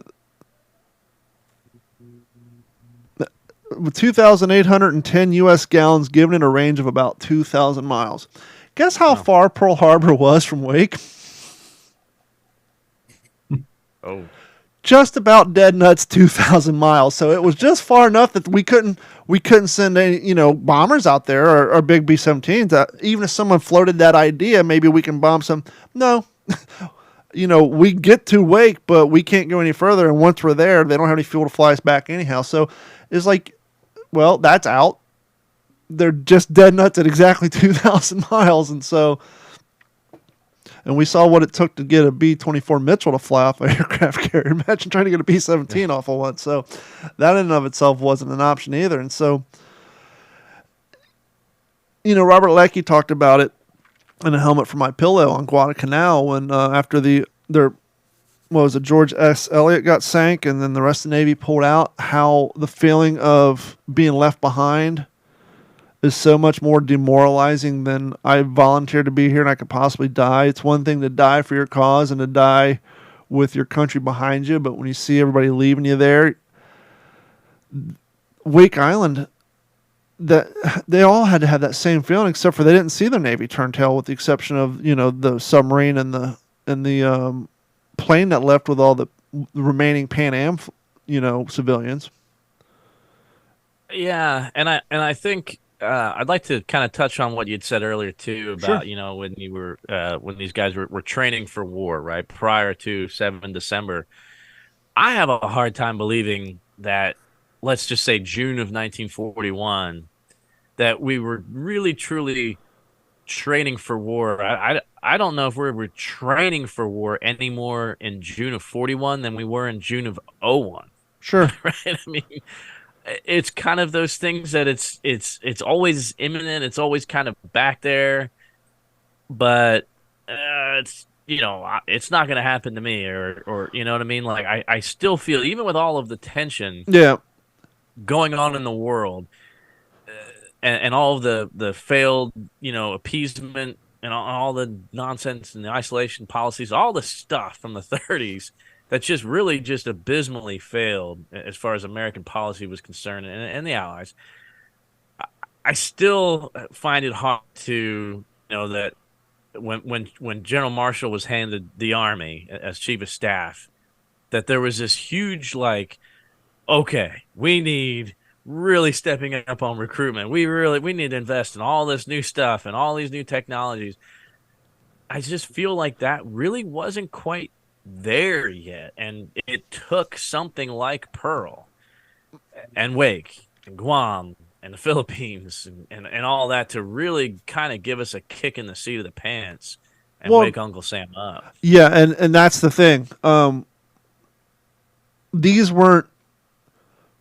With 2,810 U.S. gallons given in a range of about 2,000 miles. Guess how far Pearl Harbor was from Wake? Oh. Just about dead nuts 2,000 miles. So it was just far enough that we couldn't send any bombers out there or big B-17s. Even if someone floated that idea, maybe we can bomb some. No. We get to Wake, but we can't go any further. And once we're there, they don't have any fuel to fly us back anyhow. So it's like, well, that's out. They're just dead nuts at exactly 2,000 miles. And we saw what it took to get a B-24 Mitchell to fly off an aircraft carrier. Imagine trying to get a B-17 off of one. So that in and of itself wasn't an option either. And so, Robert Leckie talked about it in A Helmet for My Pillow on Guadalcanal when after George S. Elliott got sank and then the rest of the Navy pulled out, how the feeling of being left behind is so much more demoralizing than I volunteered to be here and I could possibly die. It's one thing to die for your cause and to die with your country behind you, but when you see everybody leaving you there, Wake Island, that they all had to have that same feeling, except for they didn't see their Navy turn tail, with the exception of the submarine and the plane that left with all the remaining Pan Am civilians. Yeah, and I think I'd like to kind of touch on what you'd said earlier too about when you were when these guys were training for war, right, prior to 7 December. I have a hard time believing that, let's just say June of 1941, that we were really truly training for war. I don't know if we were training for war any more in June of 41 than we were in June of 01. Sure. Right? I mean, it's kind of those things that it's always imminent. It's always kind of back there, but it's it's not going to happen to me, or you know what I mean. Like I still feel, even with all of the tension going on in the world, and all of the failed appeasement and all the nonsense and the isolation policies, all the stuff from the 30s. That's just really just abysmally failed as far as American policy was concerned, and the Allies. I still find it hard to that when General Marshall was handed the Army as Chief of Staff, that there was this huge okay, we need really stepping up on recruitment. We need to invest in all this new stuff and all these new technologies. I just feel like that really wasn't quite there yet, and it took something like Pearl and Wake and Guam and the Philippines and all that to really kind of give us a kick in the seat of the pants and wake Uncle Sam up. Yeah, and that's the thing. These weren't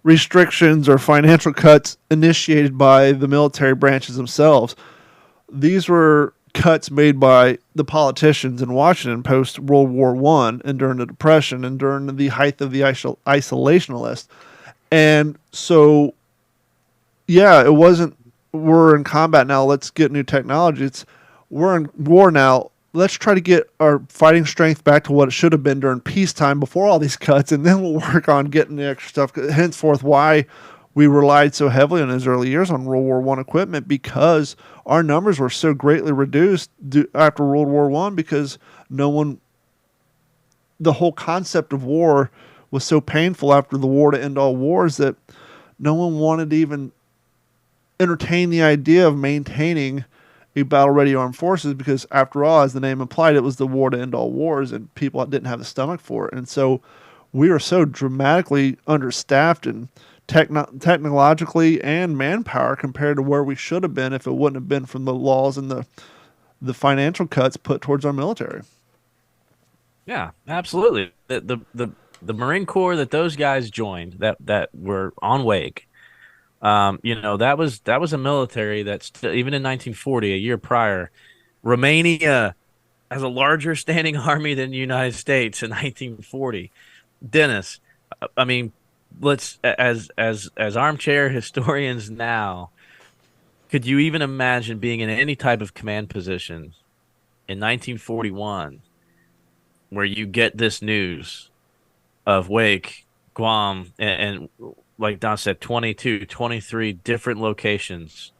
restrictions or financial cuts initiated by the military branches themselves. These were cuts made by the politicians in Washington post World War I and during the Depression and during the height of the isolationist. And so, it wasn't, we're in combat now, let's get new technology. It's, we're in war now, let's try to get our fighting strength back to what it should have been during peacetime before all these cuts, and then we'll work on getting the extra stuff. Henceforth, why we relied so heavily in his early years on World War I equipment, because our numbers were so greatly reduced after World War I, because the whole concept of war was so painful after the war to end all wars that no one wanted to even entertain the idea of maintaining a battle-ready armed forces, because after all, as the name implied, it was the war to end all wars, and people didn't have the stomach for it. And so we were so dramatically understaffed and technologically and manpower compared to where we should have been if it wouldn't have been from the laws and the financial cuts put towards our military. Yeah, absolutely. The Marine Corps that those guys joined that were on Wake, that was a military that's even in 1940, a year prior, Romania has a larger standing army than the United States in 1940. Dennis, I mean, let's as armchair historians now, could you even imagine being in any type of command position in 1941 where you get this news of Wake, Guam, and like Don said, 22, 23 different locations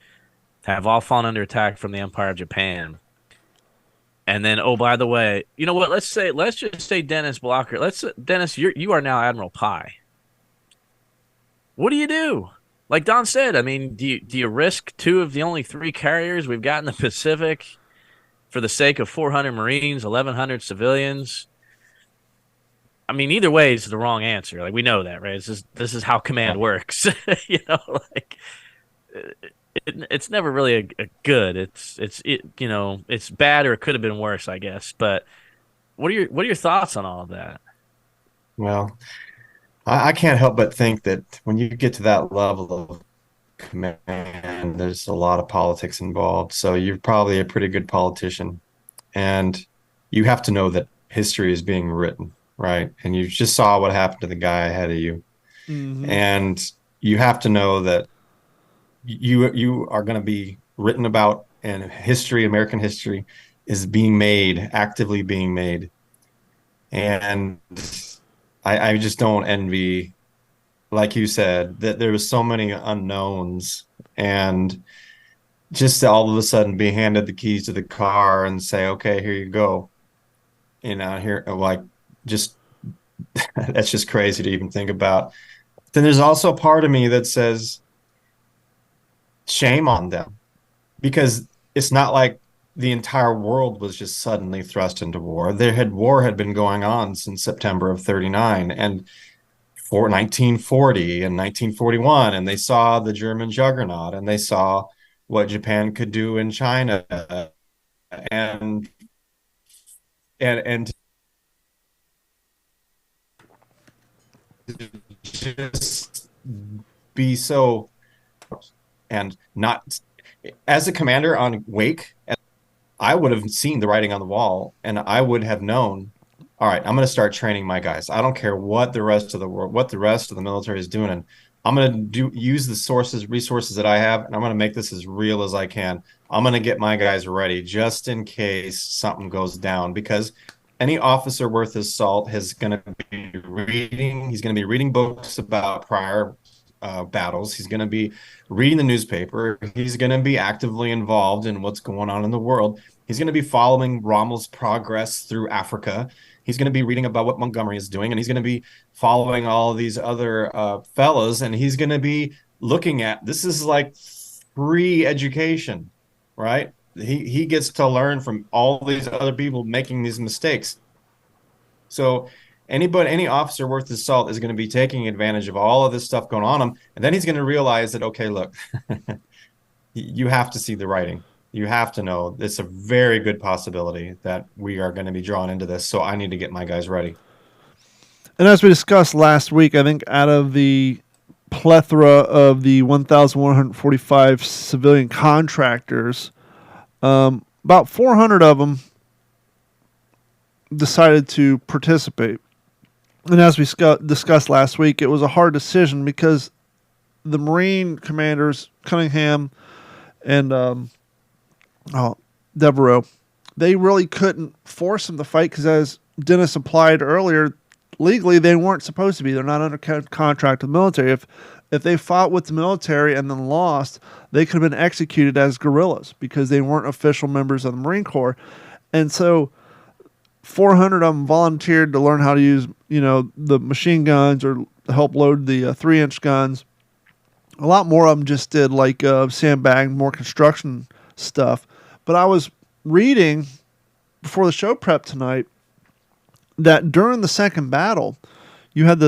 have all fallen under attack from the Empire of Japan. And then, oh, by the way, you know what? Let's just say Dennis Blocker. Dennis, you are now Admiral Pi. What do you do? Like Don said, I mean, do you risk two of the only three carriers we've got in the Pacific for the sake of 400 Marines, 1,100 civilians? I mean, either way is the wrong answer. Like we know that, right? This is how command works. Like it's never really a good. It's bad or it could have been worse, I guess. But what are your thoughts on all of that? Well, I can't help but think that when you get to that level of command, there's a lot of politics involved. So you're probably a pretty good politician. And you have to know that history is being written, right? And you just saw what happened to the guy ahead of you. Mm-hmm. And you have to know that you are going to be written about, and history, American history, is being made, actively being made. And I just don't envy, like you said, that there was so many unknowns, and just to all of a sudden be handed the keys to the car and say, okay, here you go. Here, like, just that's just crazy to even think about. Then there's also a part of me that says, shame on them, because it's not like the entire world was just suddenly thrust into war. War had been going on since September of 39 and for 1940 and 1941, and they saw the German juggernaut, and they saw what Japan could do in China, and and just be so, and not, as a commander on Wake, I would have seen the writing on the wall, and I would have known, all right, I'm going to start training my guys. I don't care what the rest of the world, what the rest of the military is doing. And I'm going to use the resources that I have, and I'm going to make this as real as I can. I'm going to get my guys ready just in case something goes down, because any officer worth his salt is going to be reading books about prior battles. He's going to be reading the newspaper. He's going to be actively involved in what's going on in the world. He's going to be following Rommel's progress through Africa. He's going to be reading about what Montgomery is doing, and he's going to be following all of these other fellows, and he's going to be looking at, this is like free education, right? He gets to learn from all these other people making these mistakes. So any officer worth his salt is going to be taking advantage of all of this stuff going on him, and then he's going to realize that, okay, look, you have to see the writing. You have to know it's a very good possibility that we are going to be drawn into this, so I need to get my guys ready. And as we discussed last week, I think out of the plethora of the 1,145 civilian contractors, about 400 of them decided to participate. And as we discussed last week, it was a hard decision because the Marine commanders, Cunningham and Devereaux, they really couldn't force them to fight because, as Dennis implied earlier, legally they weren't supposed to be. They're not under contract with the military. If they fought with the military and then lost, they could have been executed as guerrillas because they weren't official members of the Marine Corps. And so 400 of them volunteered to learn how to use, the machine guns or help load the 3-inch guns. A lot more of them just did like sandbag, more construction stuff. But I was reading before the show prep tonight that during the second battle, you had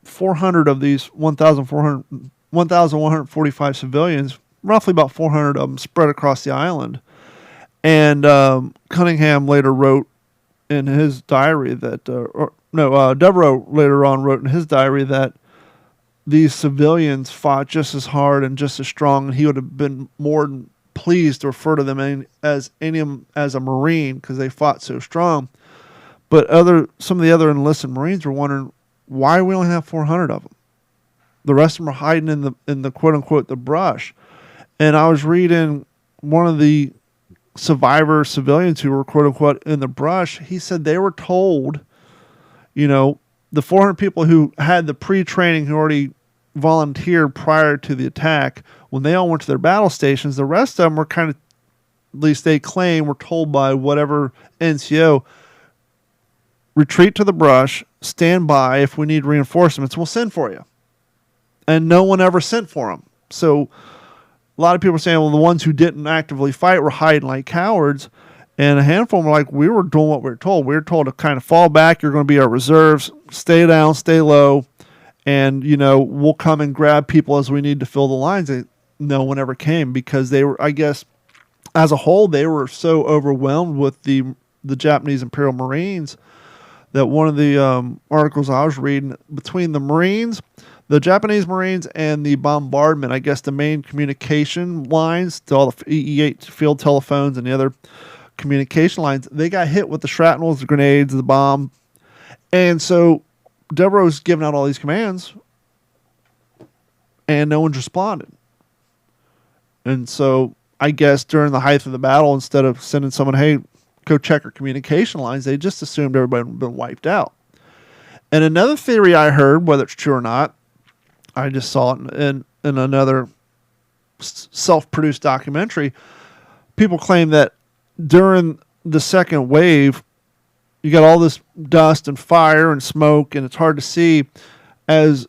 400 of these 1,145 civilians, roughly about 400 of them spread across the island. And Cunningham later wrote in his diary that, Devereaux later on wrote in his diary that these civilians fought just as hard and just as strong, and he would have been more than pleased to refer to them as a Marine because they fought so strong. But some of the other enlisted Marines were wondering why we only have 400 of them. The rest of them are hiding in the quote unquote the brush. And I was reading one of the survivor civilians who were quote unquote in the brush. He said they were told, the 400 people who had the pre-training who already volunteered prior to the attack, when they all went to their battle stations, the rest of them were kind of, at least they claim, were told by whatever NCO, retreat to the brush, stand by. If we need reinforcements, we'll send for you. And no one ever sent for them. So a lot of people are saying, well, the ones who didn't actively fight were hiding like cowards. And a handful were like, we were doing what we were told. We were told to kind of fall back. You're going to be our reserves. Stay down, stay low. And, we'll come and grab people as we need to fill the lines. And no one ever came because they were, I guess, as a whole, they were so overwhelmed with the Japanese Imperial Marines that one of the articles I was reading, between the Marines, the Japanese Marines, and the bombardment, I guess the main communication lines to all the EE-8 field telephones and the other communication lines, they got hit with the shrapnels, the grenades, the bomb. And so Devereaux's giving out all these commands, and no one's responded. And so I guess during the height of the battle, instead of sending someone, hey, go check our communication lines, they just assumed everybody had been wiped out. And another theory I heard, whether it's true or not, I just saw it in another self-produced documentary. People claim that during the second wave, you got all this dust and fire and smoke, and it's hard to see. As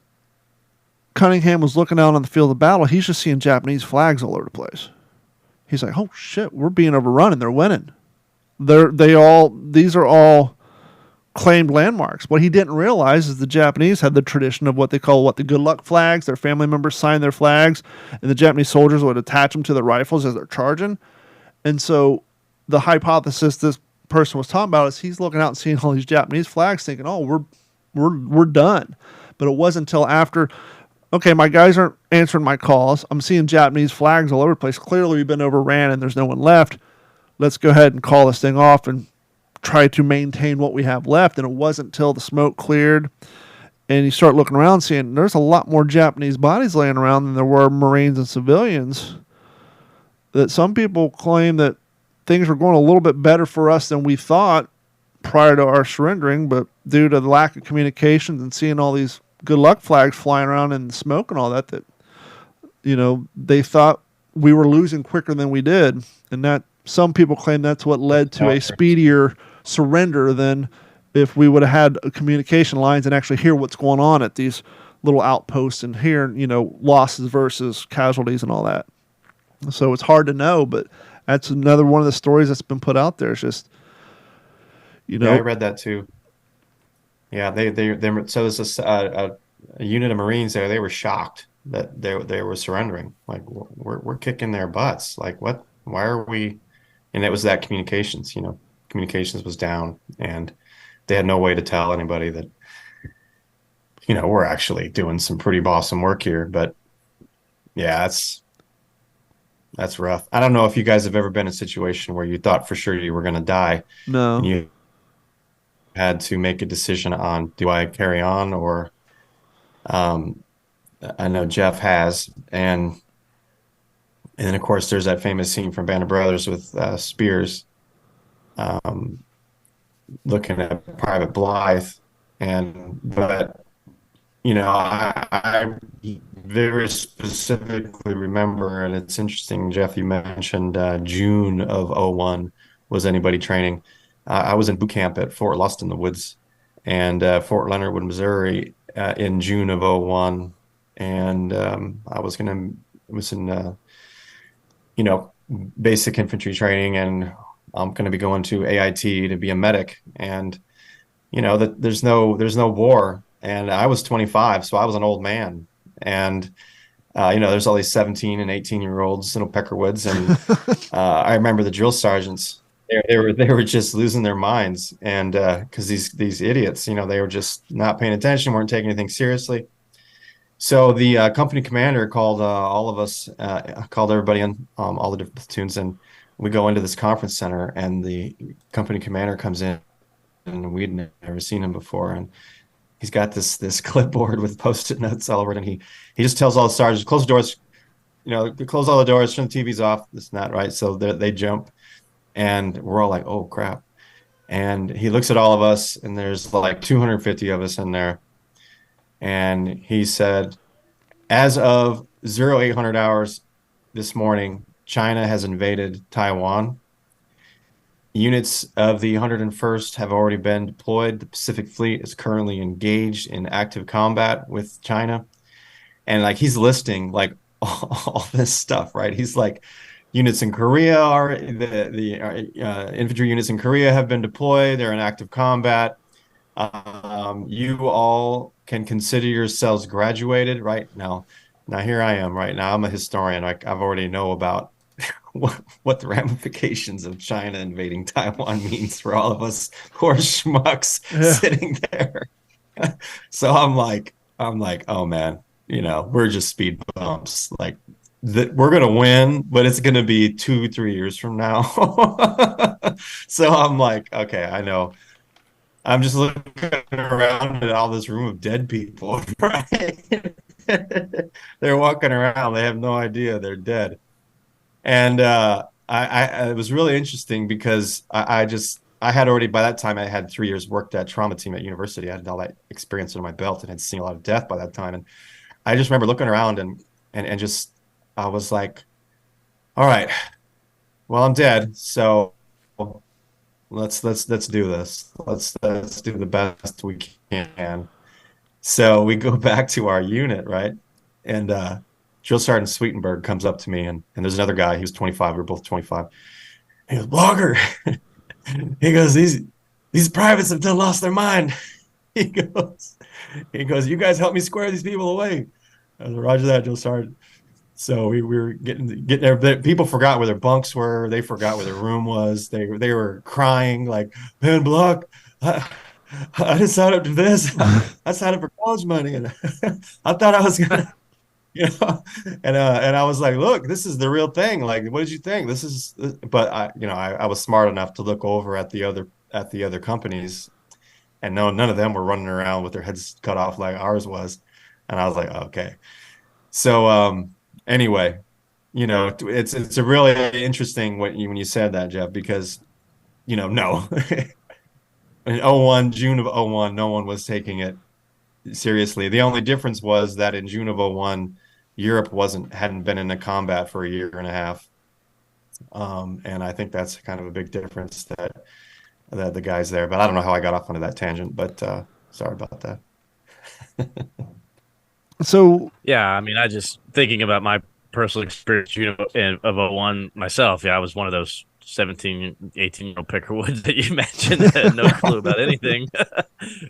Cunningham was looking out on the field of battle, he's just seeing Japanese flags all over the place. He's like, oh shit, we're being overrun and they're winning. These are all claimed landmarks. What he didn't realize is the Japanese had the tradition of what they call the good luck flags. Their family members signed their flags, and the Japanese soldiers would attach them to their rifles as they're charging. And so the hypothesis this person was talking about is he's looking out and seeing all these Japanese flags, thinking, "Oh, we're done." But it wasn't until after, okay, my guys aren't answering my calls. I'm seeing Japanese flags all over the place. Clearly, we've been overran and there's no one left. Let's go ahead and call this thing off and try to maintain what we have left. And it wasn't until the smoke cleared and you start looking around, seeing there's a lot more Japanese bodies laying around than there were Marines and civilians, that some people claim that things were going a little bit better for us than we thought prior to our surrendering, but due to the lack of communications and seeing all these good luck flags flying around in the smoke and all that, they thought we were losing quicker than we did. And that some people claim that's what led to a speedier surrender than if we would have had communication lines and actually hear what's going on at these little outposts and hear, losses versus casualties and all that. So it's hard to know, but that's another one of the stories that's been put out there. It's just, Yeah, I read that too. Yeah, they so there's a unit of Marines there. They were shocked that they were surrendering. Like, we're kicking their butts. Like, what? Why are we? And it was that communications. Communications was down, and they had no way to tell anybody that we're actually doing some pretty awesome work here. But yeah, that's rough. I don't know if you guys have ever been in a situation where you thought for sure you were going to die. No. And you had to make a decision on, do I carry on or I know Jeff has. And then, of course, there's that famous scene from Band of Brothers with Spears looking at Private Blythe. But I very specifically remember, and it's interesting, Jeff, you mentioned June of 2001 was anybody training. I was in boot camp at Fort Lust in the Woods and Fort Leonard Wood, Missouri in June of 2001. And I was in basic infantry training, and I'm going to be going to AIT to be a medic. And, that there's no war. And I was 25, so I was an old man. And, there's all these 17 and 18-year-olds in Peckerwoods. And I remember the drill sergeants they were just losing their minds, and because these idiots, they were just not paying attention, weren't taking anything seriously. So the company commander called all of us, called everybody in, all the different platoons, and we go into this conference center, and the company commander comes in, and we'd never seen him before, and he's got this clipboard with post-it notes all over it, and he just tells all the sergeants, close the doors, close all the doors, turn the TVs off, this and that, right? So they jump, and we're all like, oh crap. And he looks at all of us, and there's like 250 of us in there. And he said, as of 0800 hours this morning, China has invaded Taiwan. Units of the 101st have already been deployed. The Pacific Fleet is currently engaged in active combat with China. And like he's listing like all this stuff, right? He's like, units in Korea are the infantry units in Korea have been deployed. They're in active combat. You all can consider yourselves graduated right now. Now here I am right now. I'm a historian. I've already know about what the ramifications of China invading Taiwan means for all of us poor schmucks sitting there. So I'm like, oh man, we're just speed bumps. Like we're gonna win, but it's gonna be 2-3 years from now. So I'm like, okay, I know. I'm just looking around at all this room of dead people, right? They're walking around. They have no idea they're dead. And it was really interesting because I had already, by that time, I had 3 years worked at trauma team at university. I had all that experience under my belt and had seen a lot of death by that time. And I just remember looking around and just, I was like, all right, well, I'm dead. So let's do this. Let's do the best we can. So we go back to our unit, right? And Drill Sergeant Sweetenberg comes up to me, and there's another guy. He was 25. We were both 25. He goes, Blogger. He goes, these privates have done lost their mind. He goes, you guys help me square these people away. I was like, Roger that, Drill Sergeant. So we were getting there. People forgot where their bunks were. They forgot where their room was. They were crying like, man, Block, I didn't sign up to this. I signed up for college money, and I thought I was gonna, and I was like, look, this is the real thing. Like, what did you think? This is, but I was smart enough to look over at the other companies, and no, none of them were running around with their heads cut off like ours was, and I was like, okay, so anyway, it's a really interesting when you said that, Jeff, because no. In June of 01, no one was taking it seriously. The only difference was that in June of 01, Europe hadn't been in a combat for a year and a half. And I think that's kind of a big difference that the guys there, but I don't know how I got off onto that tangent, but sorry about that. So yeah, I mean, I just thinking about my personal experience of 01 myself. Yeah, I was one of those 17, 18-year-old pickerwoods that you mentioned that had no clue about anything.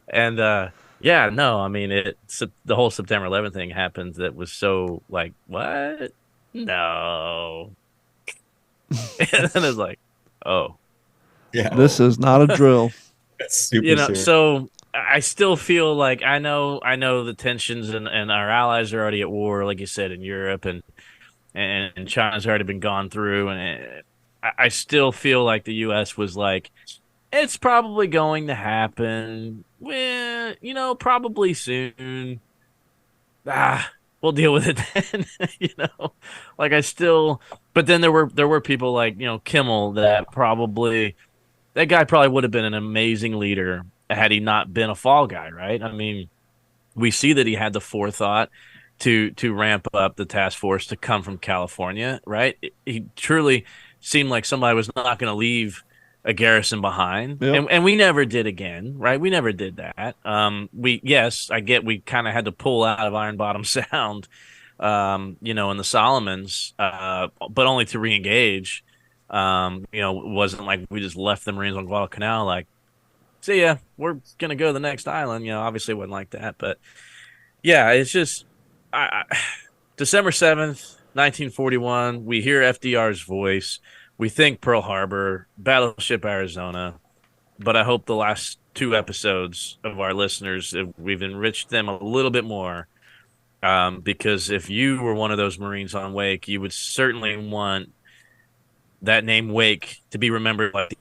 And yeah, no, I mean, the whole September 11th thing happened that was so like, what? No. And then it's like, oh. Yeah. This is not a drill. That's super serious. So I still feel like I know the tensions and our allies are already at war, like you said, in Europe, and China's already been gone through, and I still feel like the U.S. was like, it's probably going to happen. Well, probably soon. We'll deal with it then. Like but then there were people like Kimmel that guy probably would have been an amazing leader had he not been a fall guy, right? I mean, we see that he had the forethought to ramp up the task force to come from California, right? He truly seemed like somebody was not going to leave a garrison behind. Yep. And we never did again, right? We never did that. We kind of had to pull out of Iron Bottom Sound, in the Solomons, but only to re-engage. It wasn't like we just left the Marines on Guadalcanal like, see ya, we're going to go to the next island. Obviously it wasn't like that. But, yeah, it's just December 7th, 1941, we hear FDR's voice. we think Pearl Harbor, Battleship Arizona, but I hope the last 2 episodes of our listeners, we've enriched them a little bit more. Because if you were one of those Marines on Wake, you would certainly want that name Wake to be remembered like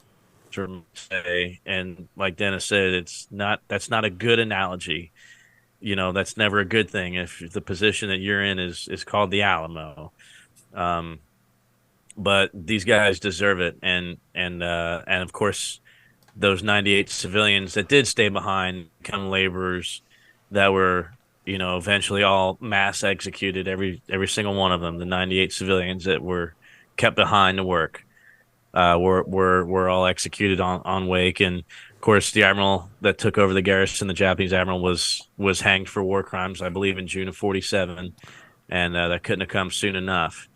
say, and like Dennis said, that's not a good analogy. That's never a good thing if the position that you're in is called the Alamo. But these guys deserve it, and of course those 98 civilians that did stay behind become laborers that were eventually all mass executed, every single one of them. The 98 civilians that were kept behind to work were all executed on Wake. And of course the admiral that took over the garrison, the Japanese admiral, was hanged for war crimes, I believe in June of 1947, and that couldn't have come soon enough.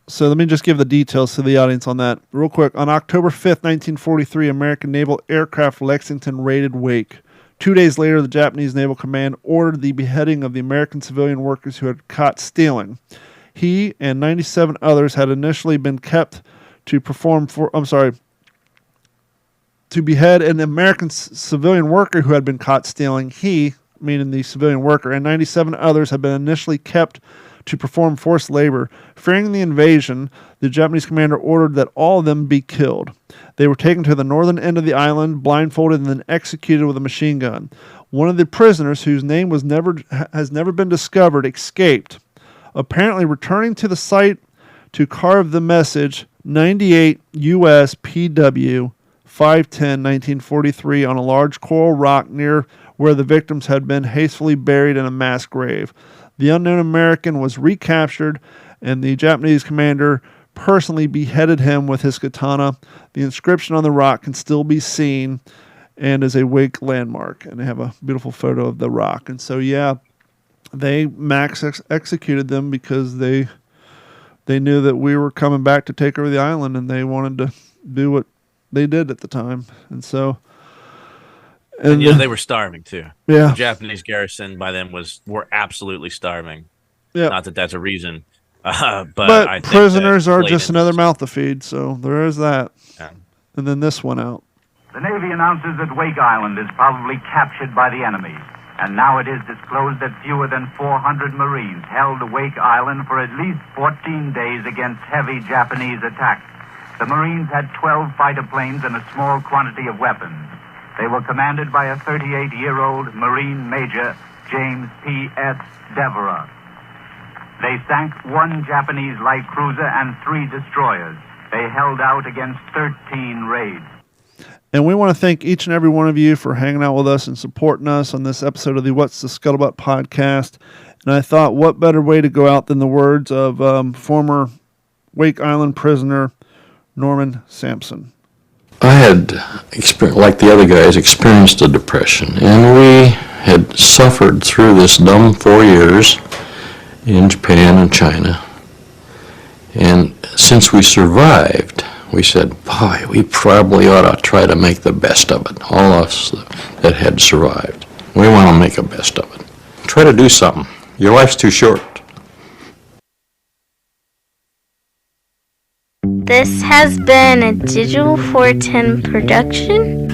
So let me just give the details to the audience on that real quick. On October 5th, 1943, American naval aircraft Lexington raided Wake. 2 days later, the Japanese Naval Command ordered the beheading of the American civilian workers who had caught stealing. He and 97 others had initially been kept to behead an American civilian worker who had been caught stealing. He, meaning the civilian worker, and 97 others had been initially kept to perform forced labor. Fearing the invasion, the Japanese commander ordered that all of them be killed. They were taken to the northern end of the island, blindfolded, and then executed with a machine gun. One of the prisoners, whose name has never been discovered, escaped, apparently returning to the site to carve the message 98 US PW 510 1943 on a large coral rock near where the victims had been hastily buried in a mass grave. The unknown American was recaptured, and the Japanese commander personally beheaded him with his katana. The inscription on the rock can still be seen and is a Wake landmark. And they have a beautiful photo of the rock. And so, they max executed them because they knew that we were coming back to take over the island, and they wanted to do what they did at the time. And so... And they were starving too. Yeah. The Japanese garrison by then were absolutely starving. Yeah. Not that that's a reason. But I think prisoners are just another mouth to feed, so there is that. Yeah. And then this one out. The Navy announces that Wake Island is probably captured by the enemy. And now it is disclosed that fewer than 400 Marines held Wake Island for at least 14 days against heavy Japanese attacks. The Marines had 12 fighter planes and a small quantity of weapons. They were commanded by a 38-year-old Marine Major, James P.S. Devereux. They sank 1 Japanese light cruiser and 3 destroyers. They held out against 13 raids. And we want to thank each and every one of you for hanging out with us and supporting us on this episode of the What's the Scuttlebutt podcast. And I thought, what better way to go out than the words of former Wake Island prisoner Norman Sampson. I had, like the other guys, experienced a depression, and we had suffered through this dumb 4 years in Japan and China. And since we survived, we said, boy, we probably ought to try to make the best of it, all of us that had survived. We want to make the best of it. Try to do something. Your life's too short. This has been a Digital 410 production.